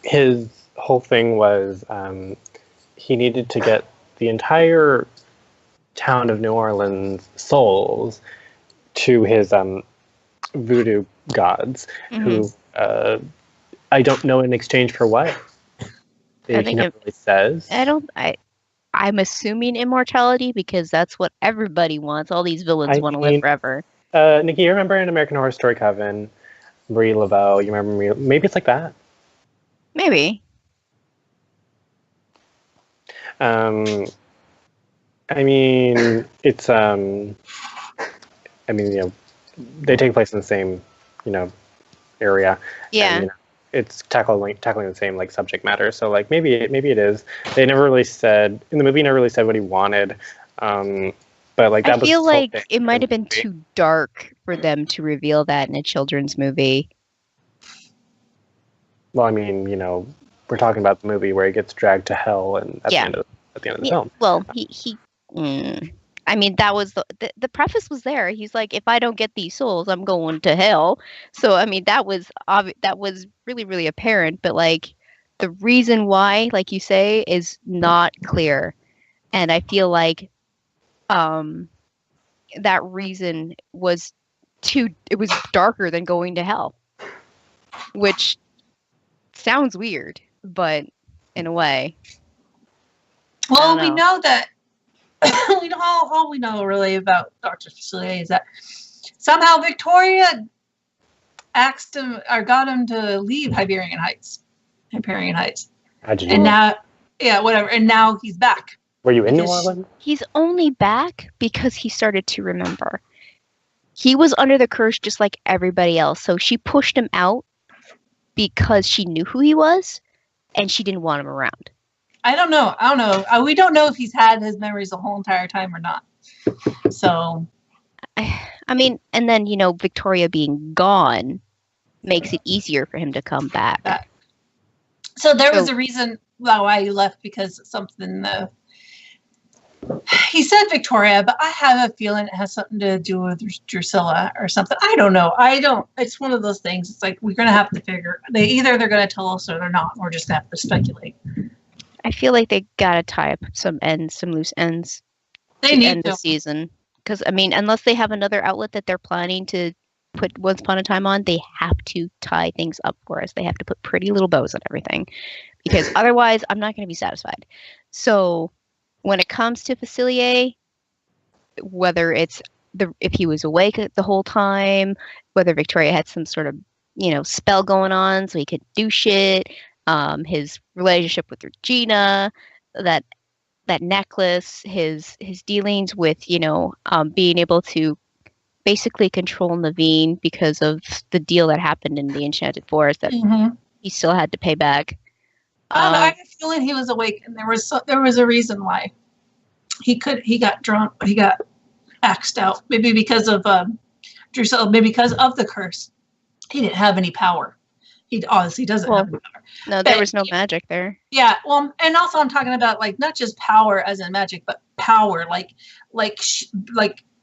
his whole thing was he needed to get the entire town of New Orleans souls to his voodoo gods, who I don't know in exchange for what. He never really says. I'm assuming immortality, because that's what everybody wants. All these villains want to live forever. Nikki, you remember in American Horror Story Coven, Marie Laveau. You remember Marie? Maybe it's like that. Maybe. I mean, it's I mean, they take place in the same, area. Yeah. And, it's tackling the same like subject matter. So like maybe it is. They never really said in the movie. Never really said what he wanted. But like that I feel was the whole like thing. it might have been too dark for them to reveal that in a children's movie. Well, I mean, we're talking about the movie where he gets dragged to hell, and at the end of the film. Well, I mean, that was the preface was there. He's like, if I don't get these souls, I'm going to hell. So I mean, that was really, really apparent. But like, the reason why, like you say, is not clear, and I feel like that reason was it was darker than going to hell, which sounds weird, but in a way. Well, we know that all we know really about Dr. Facilier is that somehow Victoria asked him or got him to leave Hyperion Heights. How'd you And know? now, whatever. And now he's back. Were you in New Orleans? He's only back because he started to remember. He was under the curse just like everybody else. So she pushed him out because she knew who he was and she didn't want him around. I don't know. We don't know if he's had his memories the whole entire time or not. So, I mean, and then, Victoria being gone makes it easier for him to come back. So there was a reason why he left, because something he said Victoria, but I have a feeling it has something to do with Drusilla or something. I don't know. It's one of those things. It's like we're going to have to figure. They're going to tell us or they're not. We're just going to have to speculate. I feel like they gotta tie up some loose ends. They need end the season, because I mean, unless they have another outlet that they're planning to put Once Upon a Time on, they have to tie things up for us. They have to put pretty little bows on everything, because otherwise, I'm not going to be satisfied. So, when it comes to Facilier, whether it's if he was awake the whole time, whether Victoria had some sort of spell going on so he could do shit. His relationship with Regina, that necklace, his dealings with being able to basically control Naveen because of the deal that happened in the Enchanted Forest that he still had to pay back. I have a feeling he was awake, and there was a reason why he got drunk, he got axed out. Maybe because of Drusilla, maybe because of the curse. He didn't have any power. He obviously doesn't have any power. No, there was no magic there. Yeah, well, and also I'm talking about like not just power as in magic, but power like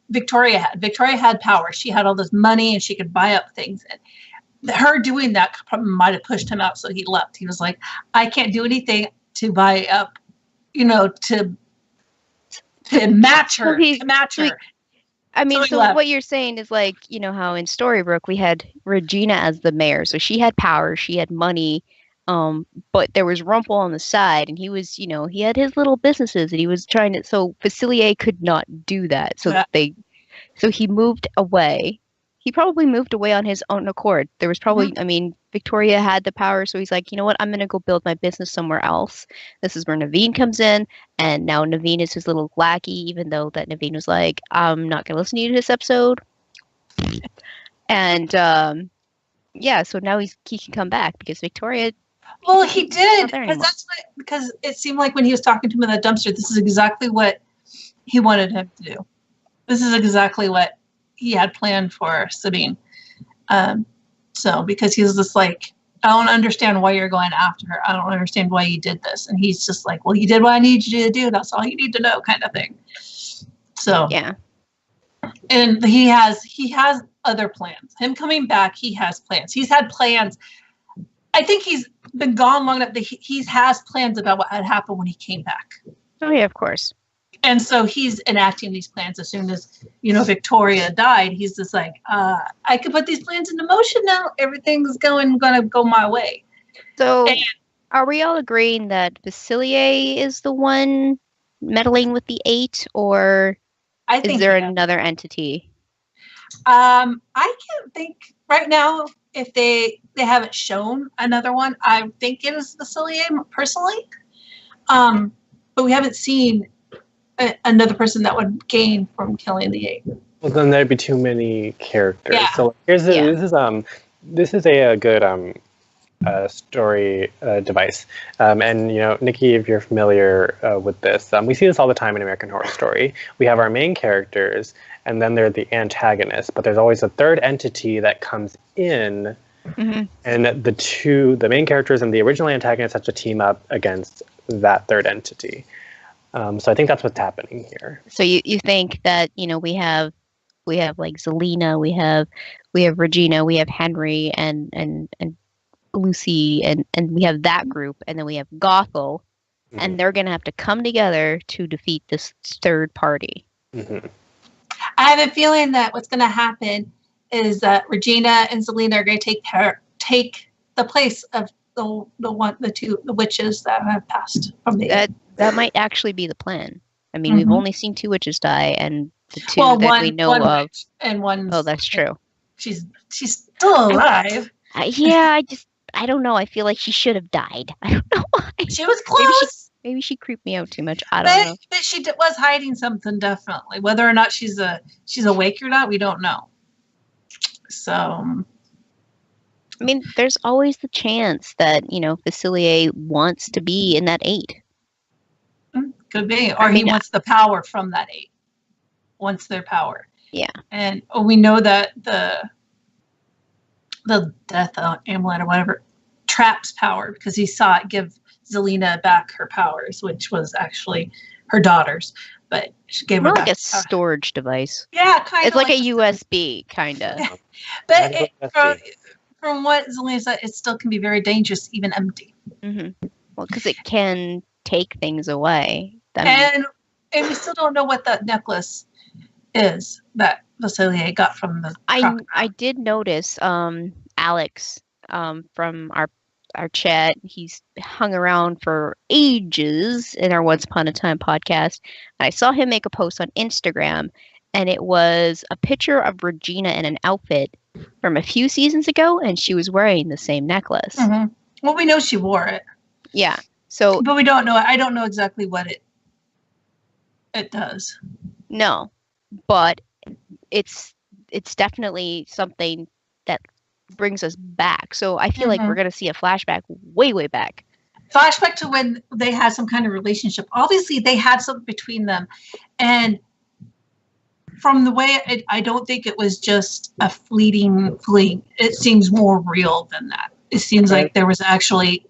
Victoria had. Victoria had power. She had all this money and she could buy up things. And her doing that probably might have pushed him out, so he left. He was like, I can't do anything to buy up, to match her. I mean, so what you're saying is like, how in Storybrooke we had Regina as the mayor. So she had power, she had money, but there was Rumpel on the side, and he was, he had his little businesses, and he was trying to. So Facilier could not do that. So so he moved away. He probably moved away on his own accord. There was probably, I mean, Victoria had the power, so he's like, you know what, I'm going to go build my business somewhere else. This is where Naveen comes in, and now Naveen is his little lackey, even though that Naveen was like, I'm not going to listen to you this episode. And, so now he can come back because Victoria... Well, he did, because it seemed like when he was talking to him in the dumpster, this is exactly what he wanted him to do. This is exactly what he had planned for Sabine. So because he was just like, I don't understand why you're going after her. I don't understand why you did this. And he's just like, well, you did what I need you to do. That's all you need to know, kind of thing. So yeah. And he has other plans. Him coming back, he has plans. He's had plans. I think he's been gone long enough that he has plans about what had happened when he came back. Oh yeah, of course. And so he's enacting these plans as soon as, Victoria died. He's just like, I could put these plans into motion now. Everything's gonna go my way. So are we all agreeing that Facilier is the one meddling with the 8, or is there another entity? I can't think right now if they haven't shown another one. I think it is Facilier personally, but we haven't seen another person that would gain from killing the 8. Well, then there'd be too many characters. Yeah. So this is a good story device. And Nikki, if you're familiar with this, we see this all the time in American Horror Story. We have our main characters, and then they're the antagonists. But there's always a third entity that comes in, and the main characters and the original antagonists have to team up against that third entity. So I think that's what's happening here. So you think that we have like Zelina, we have Regina, we have Henry and Lucy, and we have that group, and then we have Gothel, and they're gonna have to come together to defeat this third party. I have a feeling that what's gonna happen is that Regina and Zelina are gonna take the place of the witches that have passed from the that might actually be the plan. I mean, we've only seen 2 witches die, and the 2 that we know of. And one. Oh, that's true. She's still alive. I don't know. I feel like she should have died. I don't know why. She was close. Maybe she creeped me out too much. I don't know. But she was hiding something, definitely. Whether or not she's awake or not, we don't know. So, I mean, there's always the chance that Facilier wants to be in that 8. Could be, or he wants the power from that 8. Wants their power. Yeah. And we know that the death amulet or whatever traps power, because he saw it give Zelina back her powers, which was actually her daughter's, but she gave her like back a storage device. Yeah, kind of. It's like a USB, kind of. But from what Zelina said, it still can be very dangerous, even empty. Well, because it can take things away. And we still don't know what that necklace is that Facilier got from the I did notice Alex from our chat. He's hung around for ages in our Once Upon a Time podcast. And I saw him make a post on Instagram, and it was a picture of Regina in an outfit from a few seasons ago, and she was wearing the same necklace. Well, we know she wore it. Yeah. So, but we don't know. I don't know exactly what it does. No, but it's definitely something that brings us back. So I feel like we're going to see a flashback way back. Flashback to when they had some kind of relationship. Obviously, they had something between them. And from the way I don't think it was just a fleeting fling. It seems more real than that. It seems like there was actually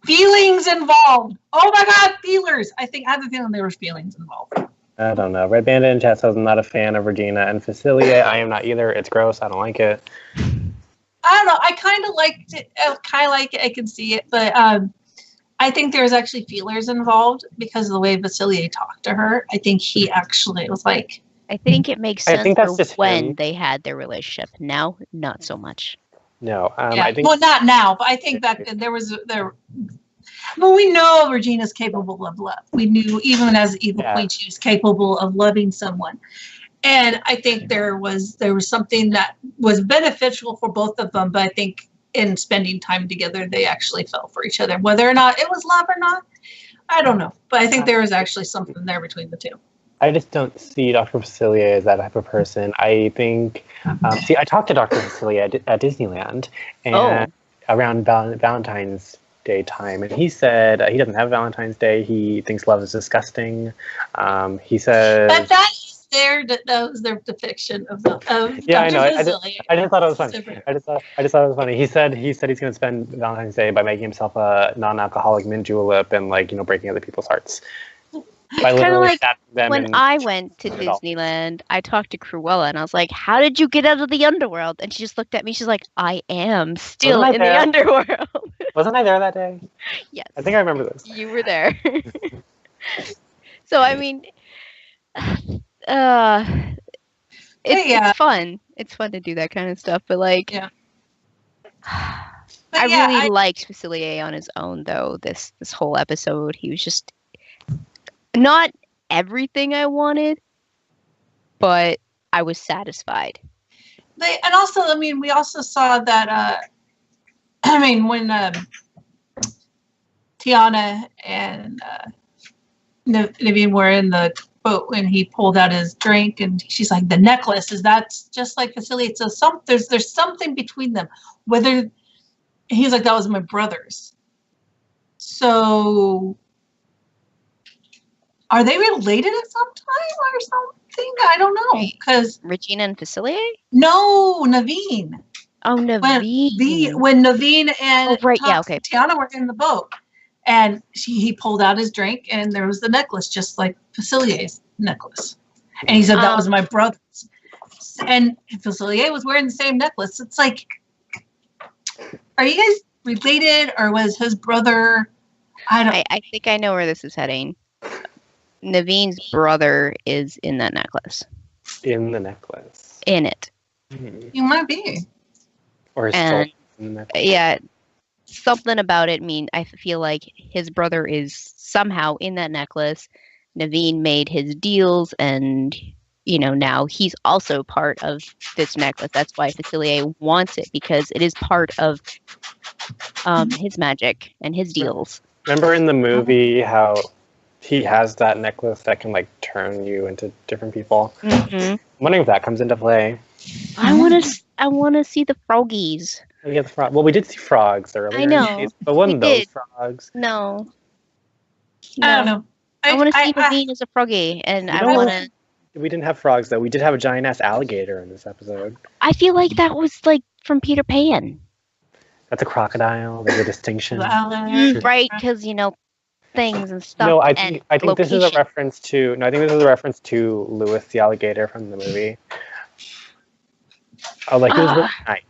feelings involved. Oh my God, feelers! I have a feeling there were feelings involved. I don't know. Red Bandit in chat says I'm not a fan of Regina and Facilier. I am not either. It's gross. I don't like it. I don't know. I kind of liked it. I kind of like it. I can see it, but I think there's actually feelers involved because of the way Facilier talked to her. I think he actually was like. I think it makes sense for when they had their relationship. Now, not so much. No, yeah. I think. Well, not now, but I think back then there. Well, we know Regina's capable of love. We knew even as Evil Queen, she was capable of loving someone. And I think there was something that was beneficial for both of them. But I think in spending time together, they actually fell for each other. Whether or not it was love or not, I don't know. But I think there was actually something there between the two. I just don't see Dr. Facilier as that type of person. I think, I talked to Dr. Facilier at Disneyland and around Valentine's Day time, and he said he doesn't have Valentine's Day. He thinks love is disgusting. He says, but that was their depiction of yeah, Dr. I know. Facilier. I just thought it was funny. I just thought it was funny. He said he's going to spend Valentine's Day by making himself a non-alcoholic mint julep and breaking other people's hearts. It's kind of like when I went to Disneyland, I talked to Cruella and I was like, how did you get out of the underworld? And she just looked at me. She's like, I am still in the underworld. Wasn't I there that day? Yes. I think I remember this. You were there. So, I mean, it's fun. It's fun to do that kind of stuff. But I really liked Facilier on his own, though, this whole episode. He was just not everything I wanted, but I was satisfied. And also, I mean, we also saw that. I mean, when Tiana and Naveen were in the boat when he pulled out his drink, and she's like, "The necklace is that's just like Facilier." So there's something between them. Whether he's like, "That was my brother's." So, are they related at some time or something? I don't know. Because Regina and Facilier? no, Naveen. Oh, Naveen. When Naveen and Tiana were in the boat, and he pulled out his drink, and there was the necklace, just like Facilier's necklace. And he said, that was my brother's. And Facilier was wearing the same necklace. It's like, are you guys related, or was his brother? I think I know where this is heading. Naveen's brother is in that necklace. In the necklace. In it. Mm-hmm. You might be. Or his soul in the necklace. Yeah. Something about it I feel like his brother is somehow in that necklace. Naveen made his deals, and now he's also part of this necklace. That's why Facilier wants it, because it is part of his magic and his deals. Remember in the movie how he has that necklace that can like turn you into different people? Mm-hmm. I'm wondering if that comes into play. I want to see the froggies. Yeah, the frog. Well, we did see frogs earlier. I know. But wasn't those frogs? I No. don't know. I want to see Naveen as a froggy, and I want to. We didn't have frogs though. We did have a giant ass alligator in this episode. I feel like that was like from Peter Pan. That's a crocodile. There's a distinction. Right, because things and stuff. No, I think this is a reference to. No, I think this is a reference to Louis the alligator from the movie. Oh, like it was really nice.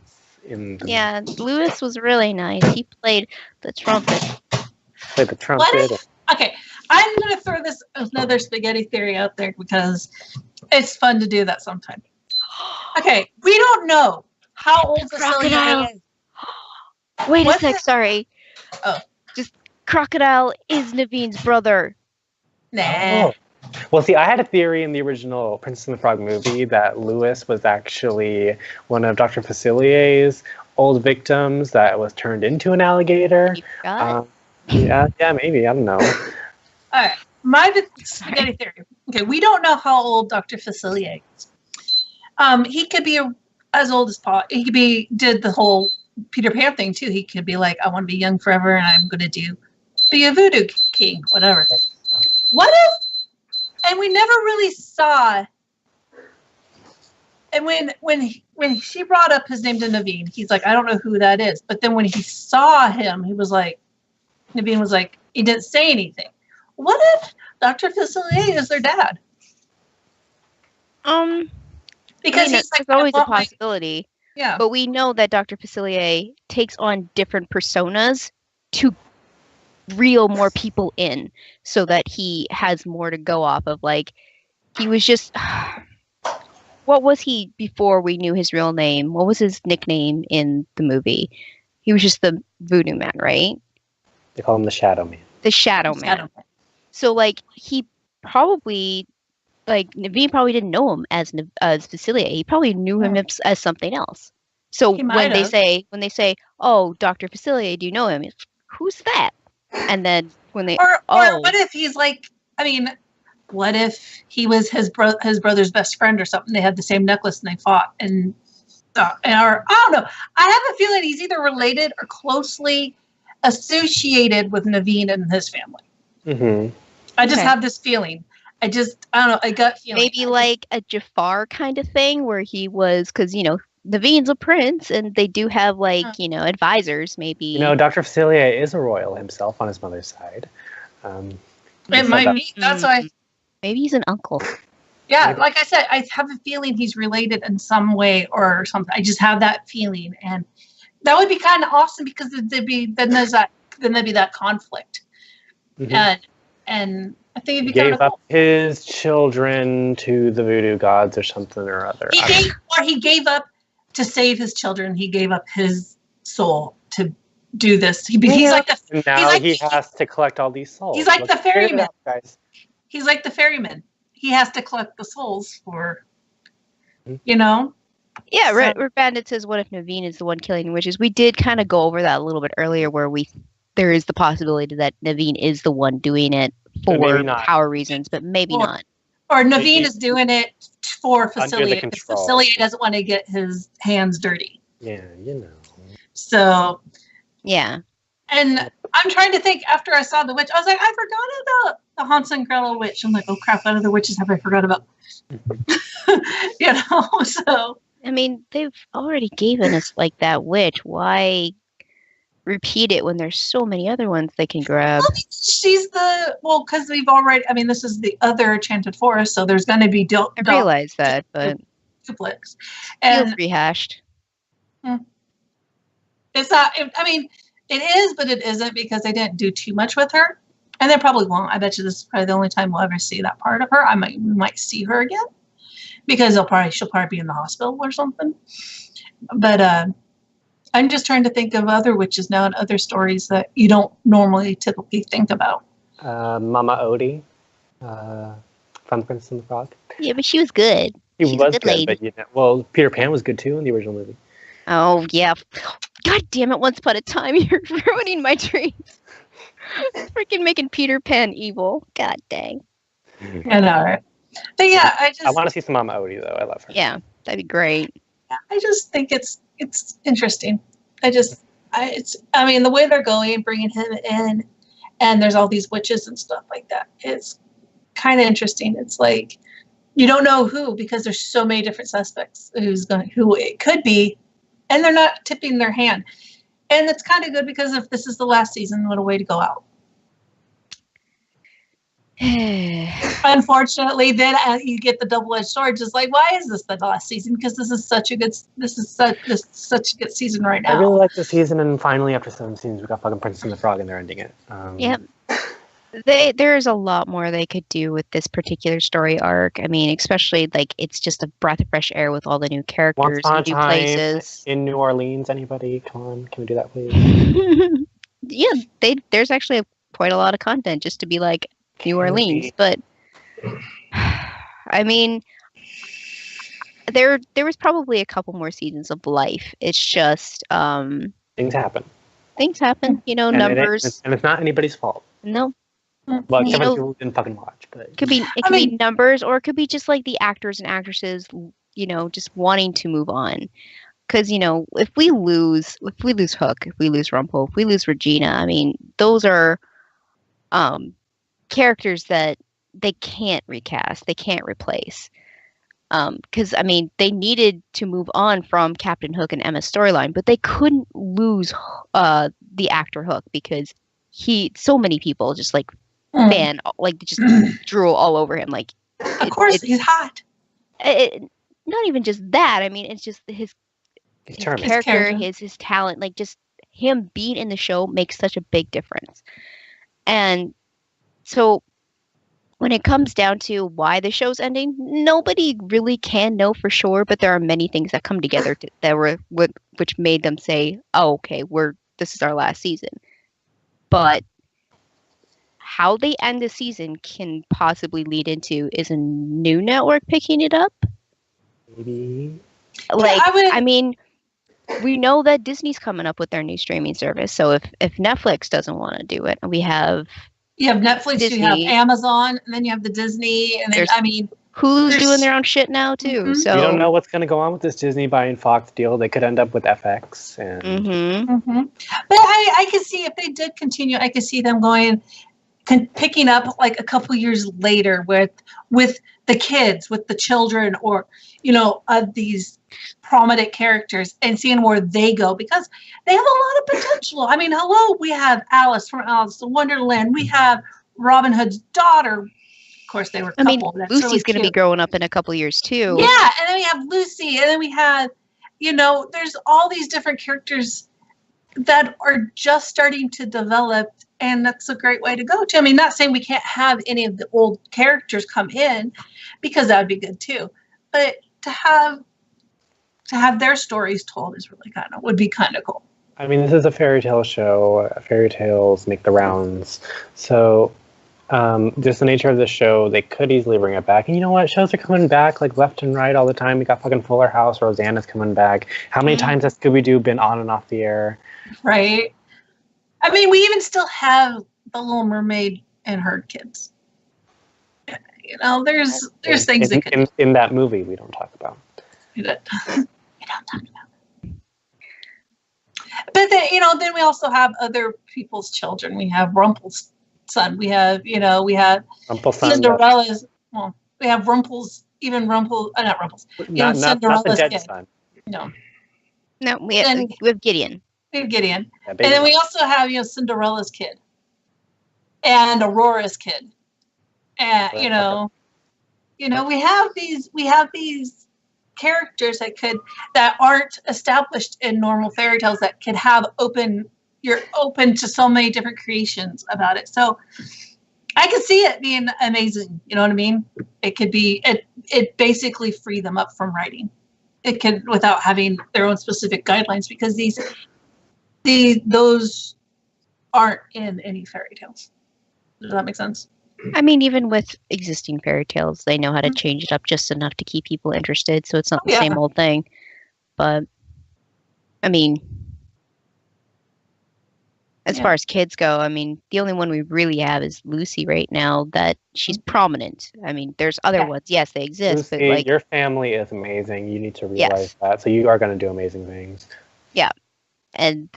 Yeah, Louis was really nice. He played the trumpet. Okay, I'm going to throw another spaghetti theory out there because it's fun to do that sometimes. Okay, we don't know how old Facilier is. Wait a sec, sorry. Oh. Just Crocodile is Naveen's brother. Nah. Oh. Well, see, I had a theory in the original Princess and the Frog movie that Louis was actually one of Dr. Facilier's old victims that was turned into an alligator. Yeah, maybe. I don't know. All right. My spaghetti theory. Okay, we don't know how old Dr. Facilier is. He could be as old as Paul. He could did the whole Peter Pan thing, too. He could be like, I want to be young forever, and I'm going to be a voodoo king, whatever. What if? And we never really saw. And when she brought up his name to Naveen, he's like, I don't know who that is. But then when he saw him, he was like, Naveen was like, he didn't say anything. What if Dr. Facilier is their dad? Because he's like, there's always a possibility. Yeah. But we know that Dr. Facilier takes on different personas to reel more people in so that he has more to go off of. Like, he was just what was he before we knew his real name? What was his nickname in the movie? He was just the Voodoo Man, right? They call him the Shadow Man. The Shadow Man. So like he probably Naveen probably didn't know him as Facilier. He probably knew him as something else. So when they say, "Oh, Dr. Facilier, do you know him?" Who's that? And then when they or what if he's like, I mean, what if he was his brother's best friend or something? They had the same necklace and they fought or I don't know. I have a feeling he's either related or closely associated with Naveen and his family. Mm-hmm. I just have this feeling. I don't know. I gut feeling. Maybe like a Jafar kind of thing where he was, because Naveen's a prince, and they do have advisors. Maybe Dr. Facilier is a royal himself on his mother's side. It might be. That's why. Maybe he's an uncle. Yeah, like I said, I have a feeling he's related in some way or something. I just have that feeling, and that would be kind of awesome because then there'd be that conflict, mm-hmm. and I think it'd be kind of cool. Gave up his children to the voodoo gods or something or other. He gave up to save his children. He gave up his soul to do this. He has to collect all these souls. He's like the ferryman, guys. He's like the ferryman. He has to collect the souls for, Yeah, So- Red Bandit says, "What if Naveen is the one killing the witches?" We did kind of go over that a little bit earlier, where there is the possibility that Naveen is the one doing it But maybe for not. power reasons, but maybe Or- not. Or Naveen Maybe- is doing it for Under the Facilier, because control. Facilier doesn't want to get his hands dirty. Yeah, you know. So, Yeah, and I'm trying to think, after I saw the witch, I was like, I forgot about the Hansel and Gretel witch. I'm like, oh crap, what other witches have I forgot about? You know, so. I mean, they've already given us like that witch. Why repeat it when there's so many other ones they can grab? She's because we've already, I mean, this is the other Enchanted Forest, so there's going to be I realize that, but duplicates. feels And rehashed. it's not, I mean, it is, but it isn't, because they didn't do too much with her. And they probably won't. I bet you this is probably the only time we'll ever see that part of her. We might see her again, because she'll probably be in the hospital or something. But I'm just trying to think of other witches now and other stories that you don't normally typically think about. Mama Odie from The Princess and the Frog. Yeah, but she was good. He She's a was good good, lady. but well, Peter Pan was good too in the original movie. Oh yeah. God damn it! Once upon a time, you're ruining my dreams. Freaking making Peter Pan evil. God dang. I know, right? But yeah, I want to see some Mama Odie though. I love her. Yeah, that'd be great. I just think it's interesting. I mean, the way they're going, bringing him in, and there's all these witches and stuff like that. It's kind of interesting. It's like you don't know who, because there's so many different suspects who it could be, and they're not tipping their hand. And it's kind of good, because if this is the last season, what a way to go out. Unfortunately, then you get the double-edged sword. Just like, why is this the last season? Because this is such a good season right now. I really like the season, and finally, after 7 seasons, we got fucking Princess and the Frog, and they're ending it. Yep. There's a lot more they could do with this particular story arc. I mean, especially like it's just a breath of fresh air with all the new Once characters, Upon a new Time places. in New Orleans. Anybody? Come on, can we do that, please? Yeah, there's actually quite a lot of content just to be like New Orleans, but I mean, there was probably a couple more seasons of Life. It's just Things happen. things happen, you know, And numbers. and it's not anybody's fault. No, Well, You except for know- people who didn't fucking watch. But it could be numbers, or it could be just like the actors and actresses, you know, just wanting to move on. Because you know, if we lose Hook, if we lose Rumpel, if we lose Regina, I mean, those are characters that they can't recast, they can't replace. Because I mean, they needed to move on from Captain Hook and Emma's storyline, but they couldn't lose the actor Hook, because so many people just like just drew all over him. Like, Of course, he's hot. Not even just that. I mean, it's just his charming. character, his talent, like just him being in the show makes such a big difference. And so when it comes down to why the show's ending, nobody really can know for sure, but there are many things that come together which made them say, "Oh, okay, this is our last season." But how they end the season can possibly lead into, is a new network picking it up? Maybe. Like, I mean, we know that Disney's coming up with their new streaming service. So if Netflix doesn't want to do it, you have Netflix, Disney. you have Amazon, and then you have the Disney, and then Hulu's doing their own shit now too. Mhm. So We don't know what's going to go on with this Disney buying Fox deal. They could end up with FX. And But I could see, if they did continue, I could see them picking up like a couple years later with the kids, with the children, or of these prominent characters, and seeing where they go, because they have a lot of potential. I mean, hello, we have Alice from Alice in Wonderland. We have Robin Hood's daughter. Of course, they were a couple. That's Lucy's really going to be cute. growing up in a couple years too. Yeah, and then we have Lucy, and then we have, there's all these different characters that are just starting to develop, and that's a great way to go to. I mean, not saying we can't have any of the old characters come in, because that would be good too. But to have their stories told would be kind of cool. I mean, this is a fairy tale show. Fairy tales make the rounds. So just the nature of the show, they could easily bring it back. And you know what? Shows are coming back like left and right all the time. We got fucking Fuller House, Roseanna's coming back. How many times has Scooby-Doo been on and off the air? Right. I mean, we even still have The Little Mermaid and her kids. You know, there's things that could in that movie we don't talk about. We don't talk about. But then, you know, then we also have other people's children. We have Rumpel's son. We have Cinderella's. Well, we have Rumpel's. Even Rumpel, not Rumpel's. Not the dead kid. son. No, we have Gideon. We have Gideon, Yeah, and then we also have Cinderella's kid, and Aurora's kid, and we have these characters that aren't established in normal fairy tales that could have you're open to so many different creations about it. So I could see it being amazing. You know what I mean? It could be, it basically free them up from writing. It could, without having their own specific guidelines, because those aren't in any fairy tales. Does that make sense? I mean, even with existing fairy tales, they know how to change it up just enough to keep people interested, so it's not the same old thing. But, I mean, as far as kids go, I mean, the only one we really have is Lucy right now, that she's prominent. I mean, there's other ones. Yes, they exist. Lucy, but your family is amazing. You need to realize that. So you are going to do amazing things. Yeah. And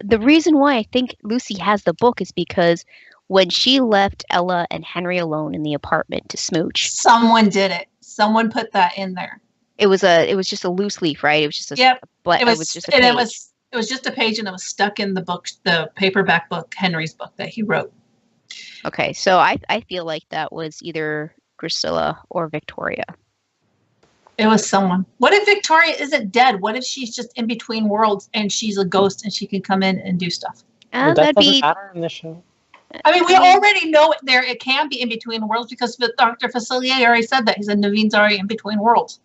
the reason why I think Lucy has the book is because when she left Ella and Henry alone in the apartment to smooch, someone did it. Someone put that in there. It was just a loose leaf, right? It was just a it was just a page. It was just a page, and it was stuck in the paperback book, Henry's book that he wrote. Okay, so I feel like that was either Drusilla or Victoria. It was someone. What if Victoria isn't dead? What if she's just in between worlds and she's a ghost and she can come in and do stuff? That doesn't matter in this show. I mean, we already know it there. It can be in between worlds because Dr. Facilier already said that. He said Naveen's already in between worlds.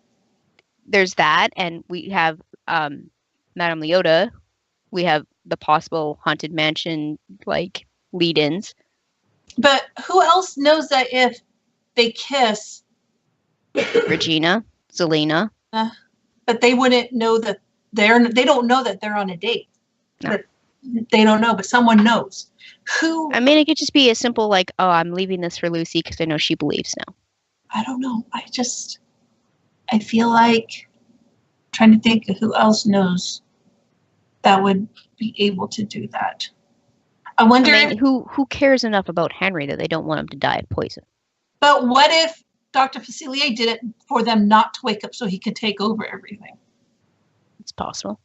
There's that, and we have Madame Leota. We have the possible Haunted Mansion lead-ins. But who else knows that if they kiss? Regina, Zelena. But they wouldn't know that they don't know that they're on a date. No. They don't know, but someone knows. Who? I mean, it could just be as simple like, oh, I'm leaving this for Lucy because I know she believes now. I don't know. I feel like trying to think of who else knows that would be able to do that. I wonder who cares enough about Henry that they don't want him to die of poison. But what if Dr. Facilier did it for them not to wake up so he could take over everything? It's possible.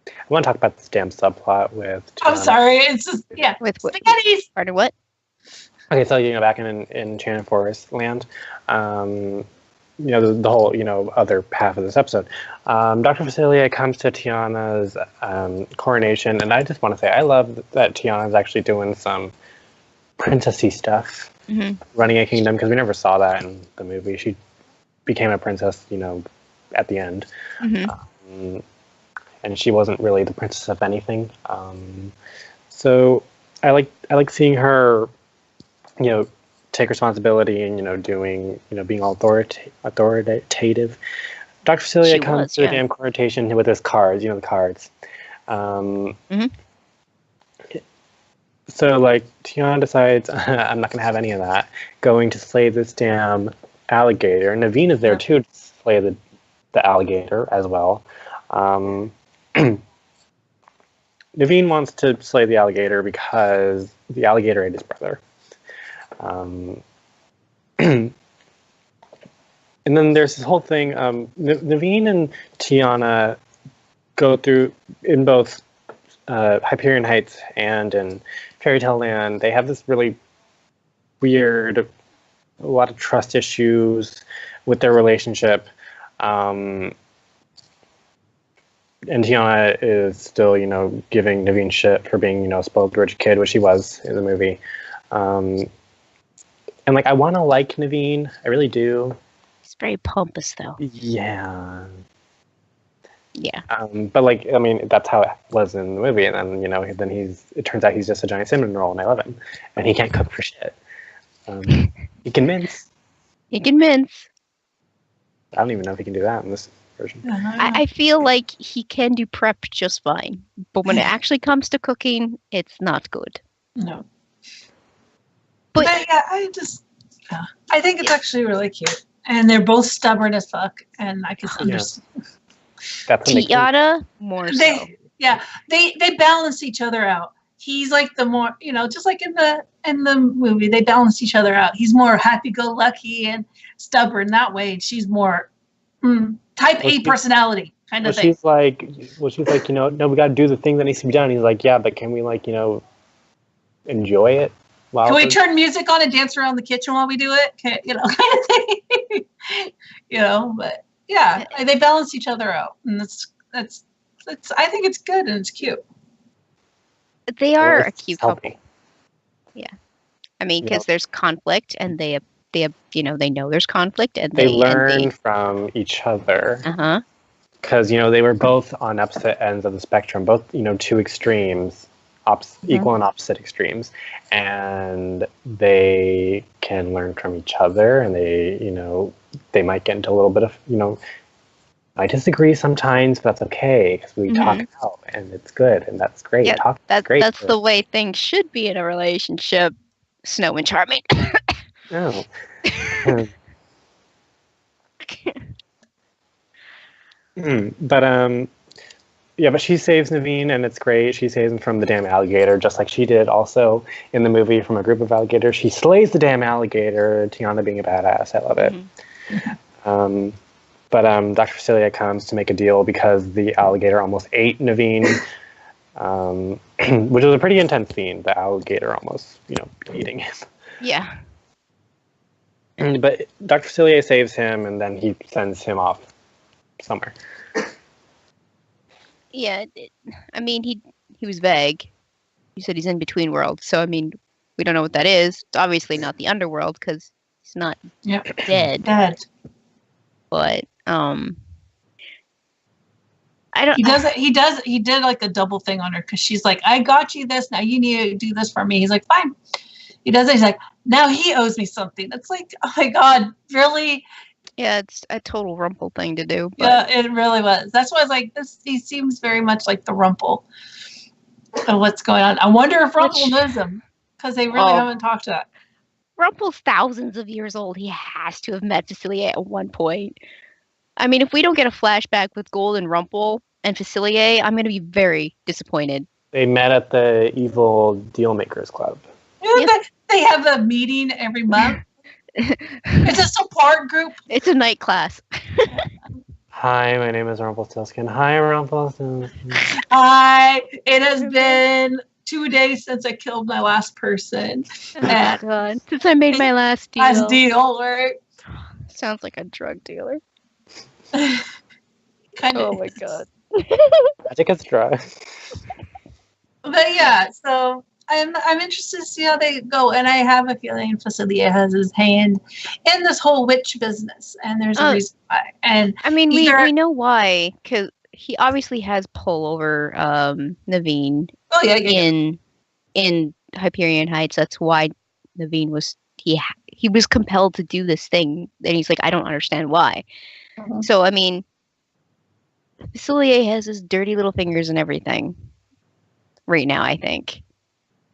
I want to talk about this damn subplot with I'm sorry, it's just with spaghettis. Pardon, what? Okay, so back in Enchanted Forest land, the whole other half of this episode, Dr. Facilier comes to Tiana's coronation, and I just want to say I love that Tiana's actually doing some princessy stuff, running a kingdom, because we never saw that in the movie. She became a princess, at the end. And she wasn't really the princess of anything. So I like seeing her, take responsibility and doing, being all authoritative. Dr. Facilier comes to the damn coronation with his cards, the cards. So Tiana decides I'm not gonna have any of that. Going to slay this damn alligator. Naveen is there too to slay the alligator as well. Naveen wants to slay the alligator because the alligator ate his brother. And then there's this whole thing. Naveen and Tiana go through in both Hyperion Heights and in Fairy Tale Land. They have this really weird, a lot of trust issues with their relationship. And Tiana is still, giving Naveen shit for being, a spoiled rich kid, which he was in the movie. And I want to like Naveen. I really do. He's very pompous, though. Yeah. Yeah. But like, I mean, that's how it was in the movie, and then then it turns out he's just a giant cinnamon roll, and I love him, and he can't cook for shit. He can mince. He can mince. I don't even know if he can do that in this version. I feel like he can do prep just fine, but when it actually comes to cooking, it's not good. No. But yeah, I think it's actually really cute, and they're both stubborn as fuck, and I can understand. That's Tiana more so. They balance each other out. He's like the more, just like in the movie, they balance each other out. He's more happy-go-lucky and stubborn that way, and she's more type A personality kind of thing. She's like, no, we got to do the thing that needs to be done. He's like, yeah, but can we enjoy it? Can we turn music on and dance around the kitchen while we do it? Kind of thing. But yeah, they balance each other out, and that's. I think it's good and it's cute. They are a cute healthy. couple. Yeah, I mean, because there's conflict, and they know there's conflict, and they learn from each other. Because they were both on opposite ends of the spectrum, both two extremes, equal and opposite extremes, and they can learn from each other, and they might get into a little bit of I disagree sometimes, but that's okay because we talk it out, and it's good, and that's great. Yeah, great. That's the way things should be in a relationship. Snow and Charming. No. But she saves Naveen, and it's great. She saves him from the damn alligator, just like she did also in the movie from a group of alligators. She slays the damn alligator, Tiana being a badass. I love it. But Dr. Facilier comes to make a deal because the alligator almost ate Naveen, which was a pretty intense scene, the alligator almost, eating him. Yeah. But Dr. Facilier saves him, and then he sends him off somewhere. Yeah, I mean, he was vague. He said he's in between worlds, so I mean, we don't know what that is. It's obviously not the underworld because he's not dead. But I don't. He did like a double thing on her because she's like, I got you this. Now you need to do this for me. He's like, fine. He does it. He's like, now he owes me something. It's like, oh my God, really? Yeah, it's a total Rumple thing to do. But. Yeah, it really was. That's why I was like, he seems very much like the Rumple of what's going on. I wonder if Rumple knows him because they really haven't talked to that. Rumple's thousands of years old. He has to have met Facilier at one point. I mean, if we don't get a flashback with Gold and Rumple and Facilier, I'm going to be very disappointed. They met at the Evil Dealmakers Club. They have a meeting every month. It's a support group. It's a night class. Hi, my name is Rumpelstiltskin. Hi, Rumpelstiltskin. Hi. It has been 2 days since I killed my last person. Oh, God. Since I made my last deal. Last deal, right? Sounds like a drug dealer. Kind of. Oh, my God. I think it's dry. But yeah, so I'm interested to see how they go, and I have a feeling Facilier has his hand in this whole witch business, and there's a reason why. And I mean, we know why, because he obviously has pull over Naveen. Oh yeah. In Hyperion Heights. That's why Naveen was he was compelled to do this thing, and he's like, I don't understand why. So I mean, Facilier has his dirty little fingers and everything right now. I think.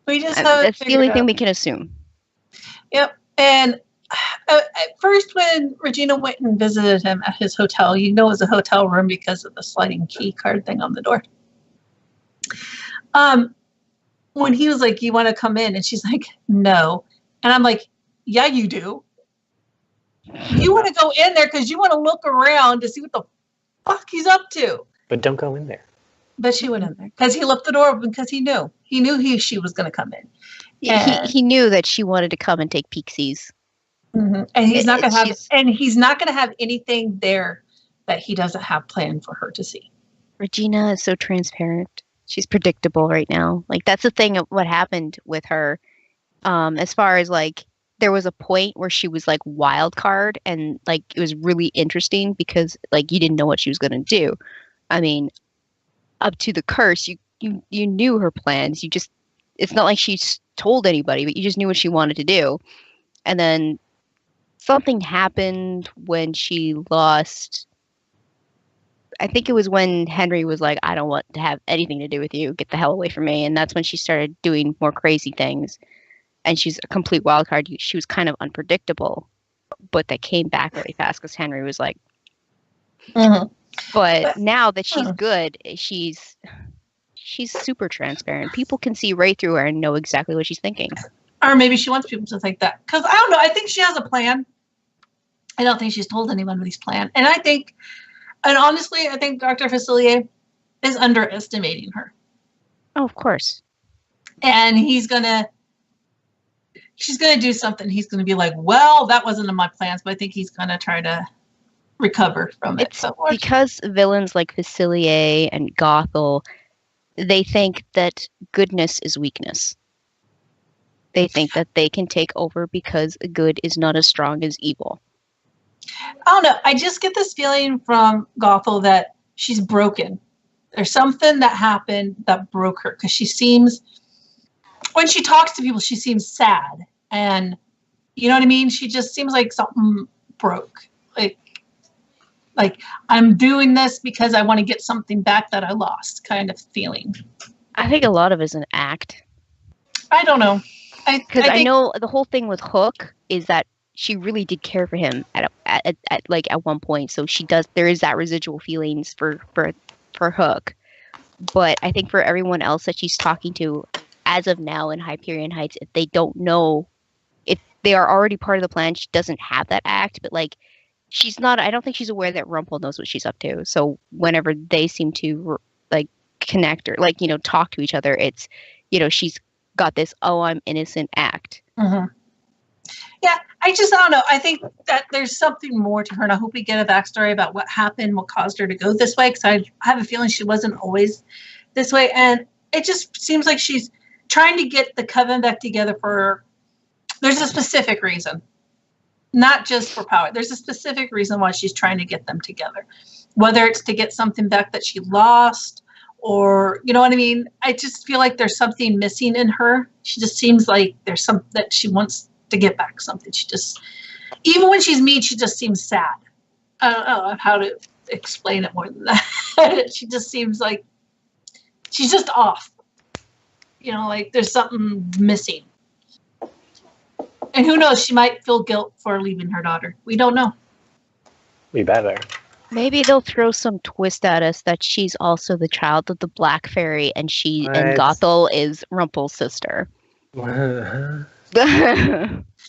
We just that's the only thing we can assume. Yep. And at first, when Regina went and visited him at his hotel, it was a hotel room because of the sliding key card thing on the door. When he was like, you want to come in? And she's like, no. And I'm like, yeah, you do. You want to go in there because you want to look around to see what the fuck he's up to. But don't go in there. But she went in there because he left the door open because he knew. He knew she was going to come in. He knew that she wanted to come and take peeksies. Mm-hmm. And he's not going to have. And he's not going to have anything there that he doesn't have planned for her to see. Regina is so transparent. She's predictable right now. Like that's the thing of what happened with her. As far as like there was a point where she was like wild card, and like it was really interesting because like you didn't know what she was going to do. I mean, up to the curse, you knew her plans. It's not like she's told anybody, but you just knew what she wanted to do. And then something happened when she lost. I think it was when Henry was like, I don't want to have anything to do with you. Get the hell away from me. And that's when she started doing more crazy things. And she's a complete wild card. She was kind of unpredictable, but that came back really fast because Henry was like. Mhm. But now that she's good, she's super transparent. People can see right through her and know exactly what she's thinking. Or maybe she wants people to think that. Because I don't know. I think she has a plan. I don't think she's told anyone these plan. And honestly, I think Dr. Facilier is underestimating her. Oh, of course. And she's going to do something. He's going to be like, well, that wasn't in my plans, but I think he's going to try to recover from it. It's because villains like Facilier and Gothel, they think that goodness is weakness. They think that they can take over because good is not as strong as evil. I don't know. I just get this feeling from Gothel that she's broken. There's something that happened that broke her because she seems, when she talks to people, she seems sad. And you know what I mean? She just seems like something broke. Like I'm doing this because I want to get something back that I lost kind of feeling. I think a lot of it is an act. I don't know. Because I know the whole thing with Hook is that she really did care for him at one point. So there is that residual feelings for Hook. But I think for everyone else that she's talking to as of now in Hyperion Heights, if they don't know, if they are already part of the plan, she doesn't have that act. But like, she's not, I don't think she's aware that Rumpel knows what she's up to. So whenever they seem to like connect or like, talk to each other, it's, she's got this, oh, I'm innocent act. Mm-hmm. Yeah, I don't know. I think that there's something more to her, and I hope we get a backstory about what happened, what caused her to go this way, because I have a feeling she wasn't always this way, and it just seems like she's trying to get the Coven back together there's a specific reason, not just for power. There's a specific reason why she's trying to get them together, whether it's to get something back that she lost, or, you know what I mean? I just feel like there's something missing in her. She just seems like there's something that she wants to get back something. She just, even when she's mean, she just seems sad. I don't know how to explain it more than that. She just seems like she's just off. Like there's something missing. And who knows, she might feel guilt for leaving her daughter. We don't know. We better. Maybe they'll throw some twist at us that she's also the child of the Black Fairy and and Gothel is Rumpel's sister.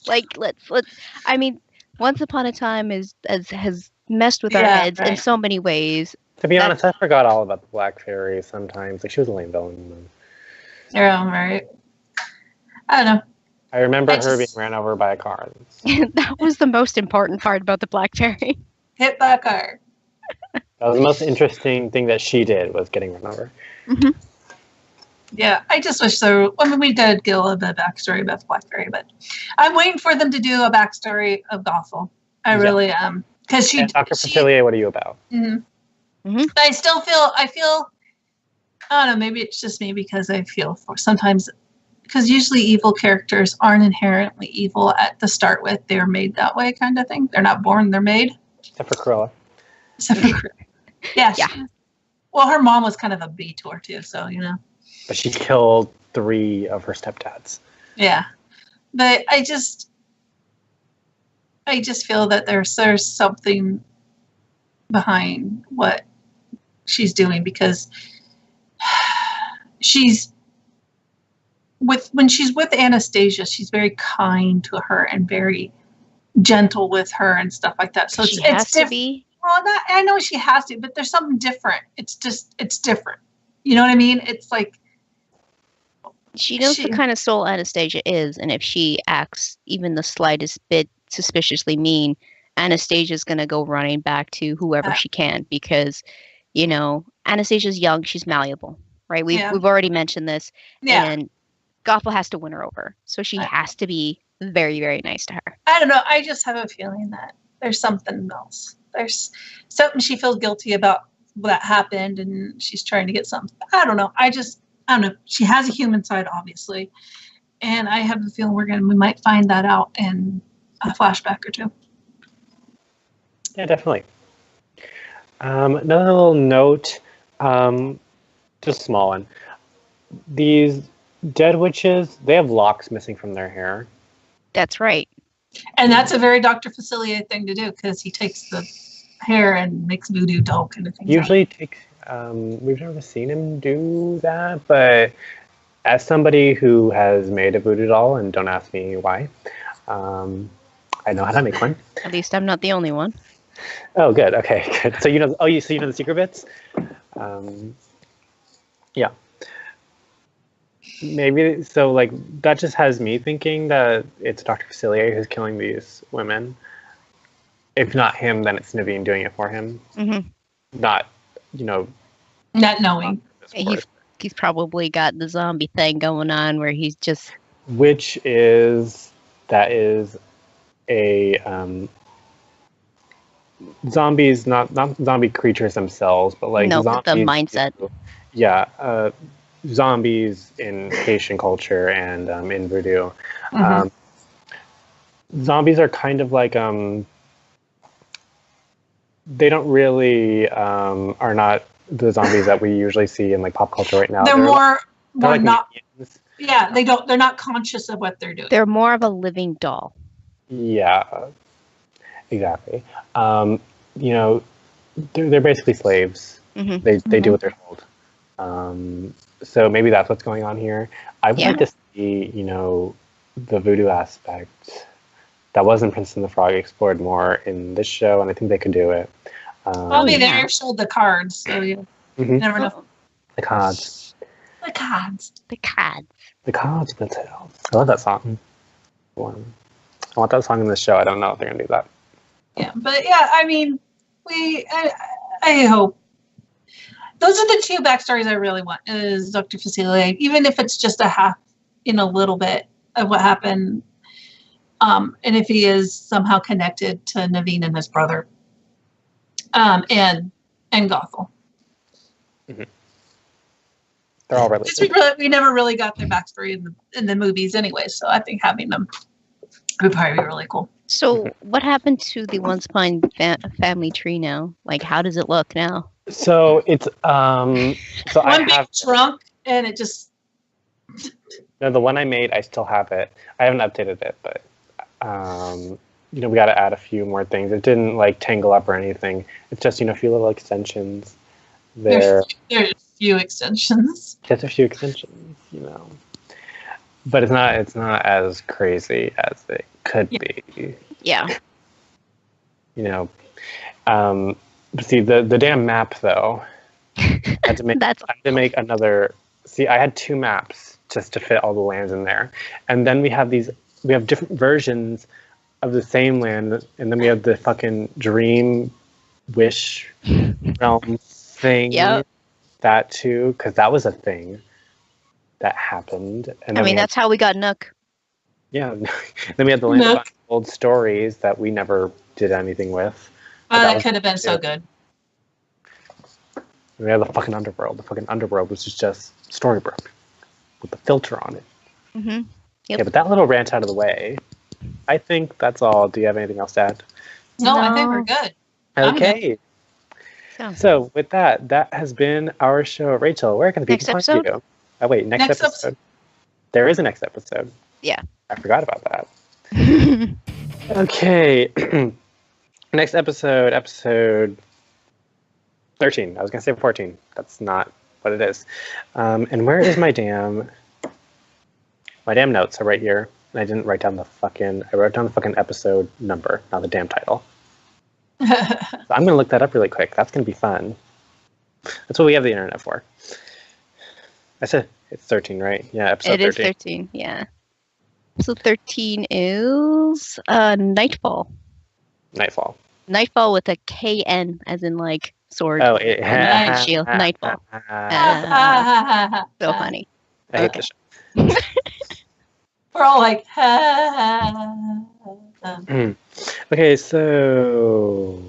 Like let's I mean, Once Upon a Time has messed with our heads in so many ways. To be honest, I forgot all about the Black Fairy sometimes. Like, she was a lame villain. Yeah, right. I don't know. I remember her being ran over by a car. That was the most important part about the Black Fairy. Hit by a car. That was the most interesting thing that she did, was getting run over. Mm-hmm. Yeah, I just wish so. I mean, we did get a little bit of backstory about the Black Fairy, but I'm waiting for them to do a backstory of Gothel. I really am. Because Dr. Facilier, what are you about? Mm-hmm. Mm-hmm. I feel, I don't know, maybe it's just me because I feel for sometimes, because usually evil characters aren't inherently evil at the start with. They're made that way kind of thing. They're not born, they're made. Except for Cruella. Yeah. Well, her mom was kind of a B to her too, so, But she killed 3 of her stepdads. Yeah. But I just feel that there's something behind what she's doing, because when she's with Anastasia, she's very kind to her and very gentle with her and stuff like that. So she has to be. Well, I know she has to, but there's something different. It's different. You know what I mean? It's like she knows the kind of soul Anastasia is, and if she acts even the slightest bit suspiciously mean, Anastasia's going to go running back to whoever she can, because, Anastasia's young, she's malleable, right? We've already mentioned this, and Gothel has to win her over, so she has to be very, very nice to her. I don't know. I just have a feeling that there's something else. There's something she feels guilty about that happened, and she's trying to get something. I don't know. I don't know. She has a human side, obviously, and I have the feeling we might find that out in a flashback or two. Yeah, definitely. Another little note, just a small one. These dead witches, they have locks missing from their hair. That's right. And that's a very Dr. Facilier thing to do, because he takes the hair and makes voodoo doll kind of thing. Usually takes, we've never seen him do that, but as somebody who has made a voodoo doll, and don't ask me why, I know how to make one. At least I'm not the only one. Oh, good. Okay, good. So you know the secret bits. Yeah. Maybe so. Like that just has me thinking that it's Dr. Facilier who's killing these women. If not him, then it's Naveen doing it for him. Mm-hmm. Not, not knowing. He's probably got the zombie thing going on where he's just. That is a zombies, not zombie creatures themselves, but like zombies, the mindset. Yeah, zombies in Haitian culture and in voodoo. Mm-hmm. Zombies are kind of like they don't really are not the zombies that we usually see in like pop culture right now. They're more like not. minions. Yeah, they're not conscious of what they're doing. They're more of a living doll. Yeah, exactly. They're basically slaves. Mm-hmm. They do what they're told. So maybe that's what's going on here. I would like to see, the voodoo aspect that was in Prince and the Frog explored more in this show, and I think they could do it. They never showed the cards, so you never know. The cards. The cards. The cards. The cards of the tales. I love that song. I want that song in this show. I don't know if they're gonna do that. Yeah, but yeah, I mean, I hope. Those are the two backstories I really want, is Dr. Facilier, even if it's just a little bit of what happened, and if he is somehow connected to Naveen and his brother, and Gothel. Mm-hmm. They're all related. We never really got their backstory in the movies anyway, so I think having them would probably be really cool. So what happened to the Once Upon family tree now? Like, how does it look now? So it's one big trunk, and it just. No, the one I made, I still have it. I haven't updated it, but we got to add a few more things. It didn't like tangle up or anything. It's just a few little extensions. There's a few extensions. Just a few extensions, But it's not as crazy as it could be. Yeah. See the damn map though. I had to make another. See, I had 2 maps just to fit all the lands in there, and then we have different versions of the same land, and then we have the fucking dream wish realm thing. Yep. That too, because that was a thing that happened. And that's how we got Nook. Yeah. Then we had the land of old stories that we never did anything with. That could have been so good. We had the fucking underworld. The fucking underworld was just Storybrooke with the filter on it. Mm-hmm. Yep. Yeah, but that little rant out of the way. I think that's all. Do you have anything else to add? No, I think we're good. Okay. So with that has been our show. Rachel, where can the people find you? Oh wait, next episode. There is a next episode. Yeah. I forgot about that. Okay. Next episode 13. I was gonna say 14. That's not what it is. And where is my damn notes are right here. And I didn't write down I wrote down the fucking episode number, not the damn title. So I'm gonna look that up really quick. That's gonna be fun. That's what we have the internet for. I said it's 13, right? Yeah, episode 13. It is 13, yeah. Episode 13 is Nightfall. Nightfall with a KN, as in like sword. Oh, shield. Nightfall. So funny. I hate this show. We're all like, Okay, so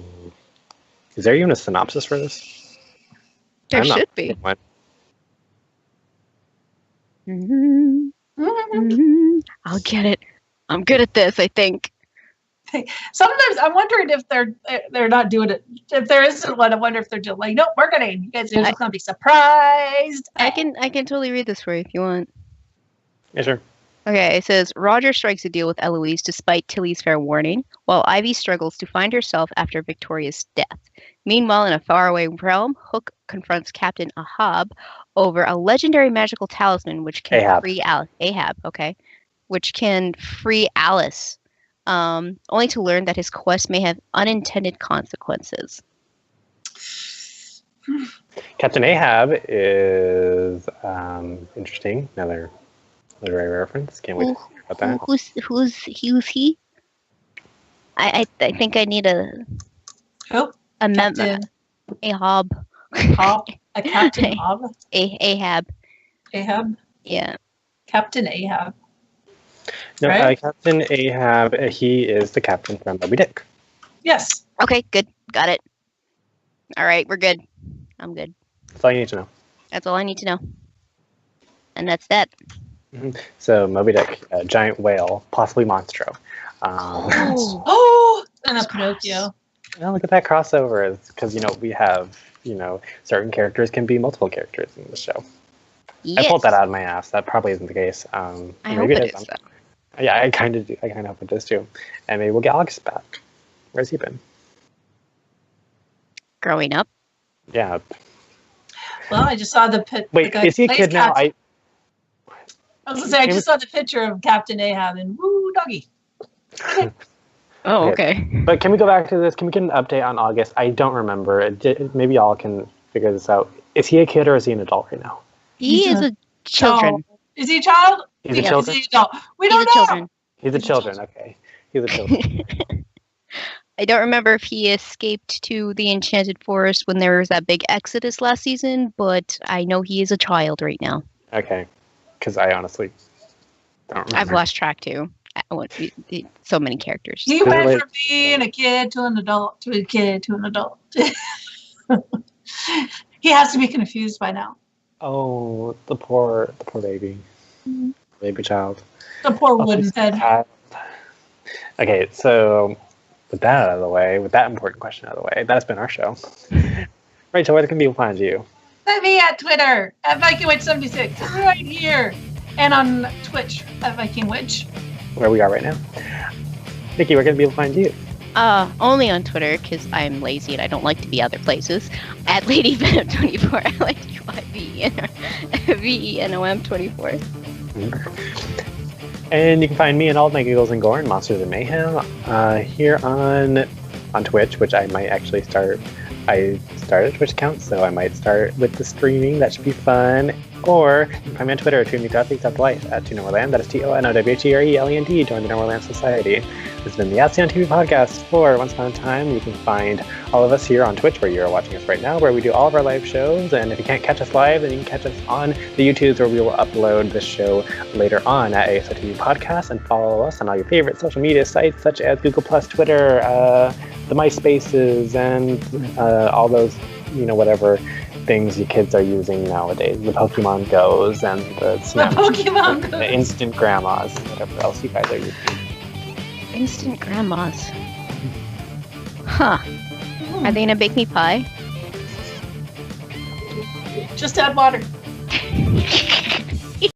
is there even a synopsis for this? There I'm not should be. one. Mhm, mhm. I'll get it. I'm good at this, I think. Sometimes I'm wondering if they're not doing it. If there isn't one, I wonder if they're doing like, nope, we're gonna. You guys are just gonna be surprised. I can totally read this for you if you want. Yeah, sure. Okay, it says Roger strikes a deal with Eloise despite Tilly's fair warning, while Ivy struggles to find herself after Victoria's death. Meanwhile, in a faraway realm, Hook confronts Captain Ahab over a legendary magical talisman which can Ahab. free Alice. Ahab, okay, which can free Alice, only to learn that his quest may have unintended consequences. Captain Ahab is interesting. Another literary reference. Can't wait to hear about that. Who's he? I think I need a Oh, mem- Captain Ahab. Hob, a Captain Hob, Ahab. Ahab, Yeah. Captain Ahab. No, Right? Captain Ahab. He is the captain from Moby Dick. Yes. Okay, good. Got it. All right, we're good. I'm good. That's all you need to know. That's all I need to know. And that's that. So Moby Dick, a giant whale, possibly Monstro. Oh, and a Pinocchio. Well, look at that crossover, because we have certain characters can be multiple characters in the show. Yes. I pulled that out of my ass. That probably isn't the case. I Maybe hope it is. is, though. Yeah, I kind of do. I kind of hope it is too. And maybe we'll get August back. Where's he been? Growing up. Yeah. Well, I just saw the pit. Wait, the guy is he a plays kid now? Captain- I was gonna say I just saw the picture of Captain Ahab and woo doggy. Oh, Okay. okay. But can we go back to this? Can we get an update on August? I don't remember. Maybe y'all can figure this out. Is he a kid or is he an adult right now? He He's is a children. Oh, is he a child? He's a Yeah, children. Is he an adult? We He's don't a know. children. He's a He's a children. Okay. He's a children. I don't remember if he escaped to the Enchanted Forest when there was that big exodus last season, but I know he is a child right now. Okay. Because I honestly don't remember. I've lost track too. So many characters. He Is it went like- from being a kid to an adult to a kid to an adult. He has to be confused by now. Oh, the poor baby. Baby child. The poor Oh, wooden he's head. sad. Okay, so with that out of the way, with that important question out of the way, that's been our show. Rachel, where can people find you? Find me at Twitter at VikingWitch76 right here, and on Twitch at VikingWitch. Where we are right now. Nikki, where can people find you? Only on Twitter because I'm lazy and I don't like to be other places. At LadyVenom24, I like to go by VENOM24. And you can find me and all of my giggles and gore and Monsters and Mayhem here on Twitch, which I might actually start. I started a Twitch account, so I might start with the streaming. That should be fun. Or you can find me on Twitter at TuneMeTopics.life at TuneNorland. That is TONOWTRELEND. Join the Norland Society. This has been the Ask on TV podcast for Once Upon a Time. You can find all of us here on Twitch, where you're watching us right now, where we do all of our live shows. And if you can't catch us live, then you can catch us on the YouTubes, where we will upload this show later on at ASO TV Podcast. And follow us on all your favorite social media sites, such as Google+, Twitter, the MySpaces, and all those, whatever things you kids are using nowadays. The Pokemon Go's and the Pokemon Go. the instant grandmas, and whatever else you guys are using. Instant grandmas. Huh. Are they gonna bake me pie? Just add water.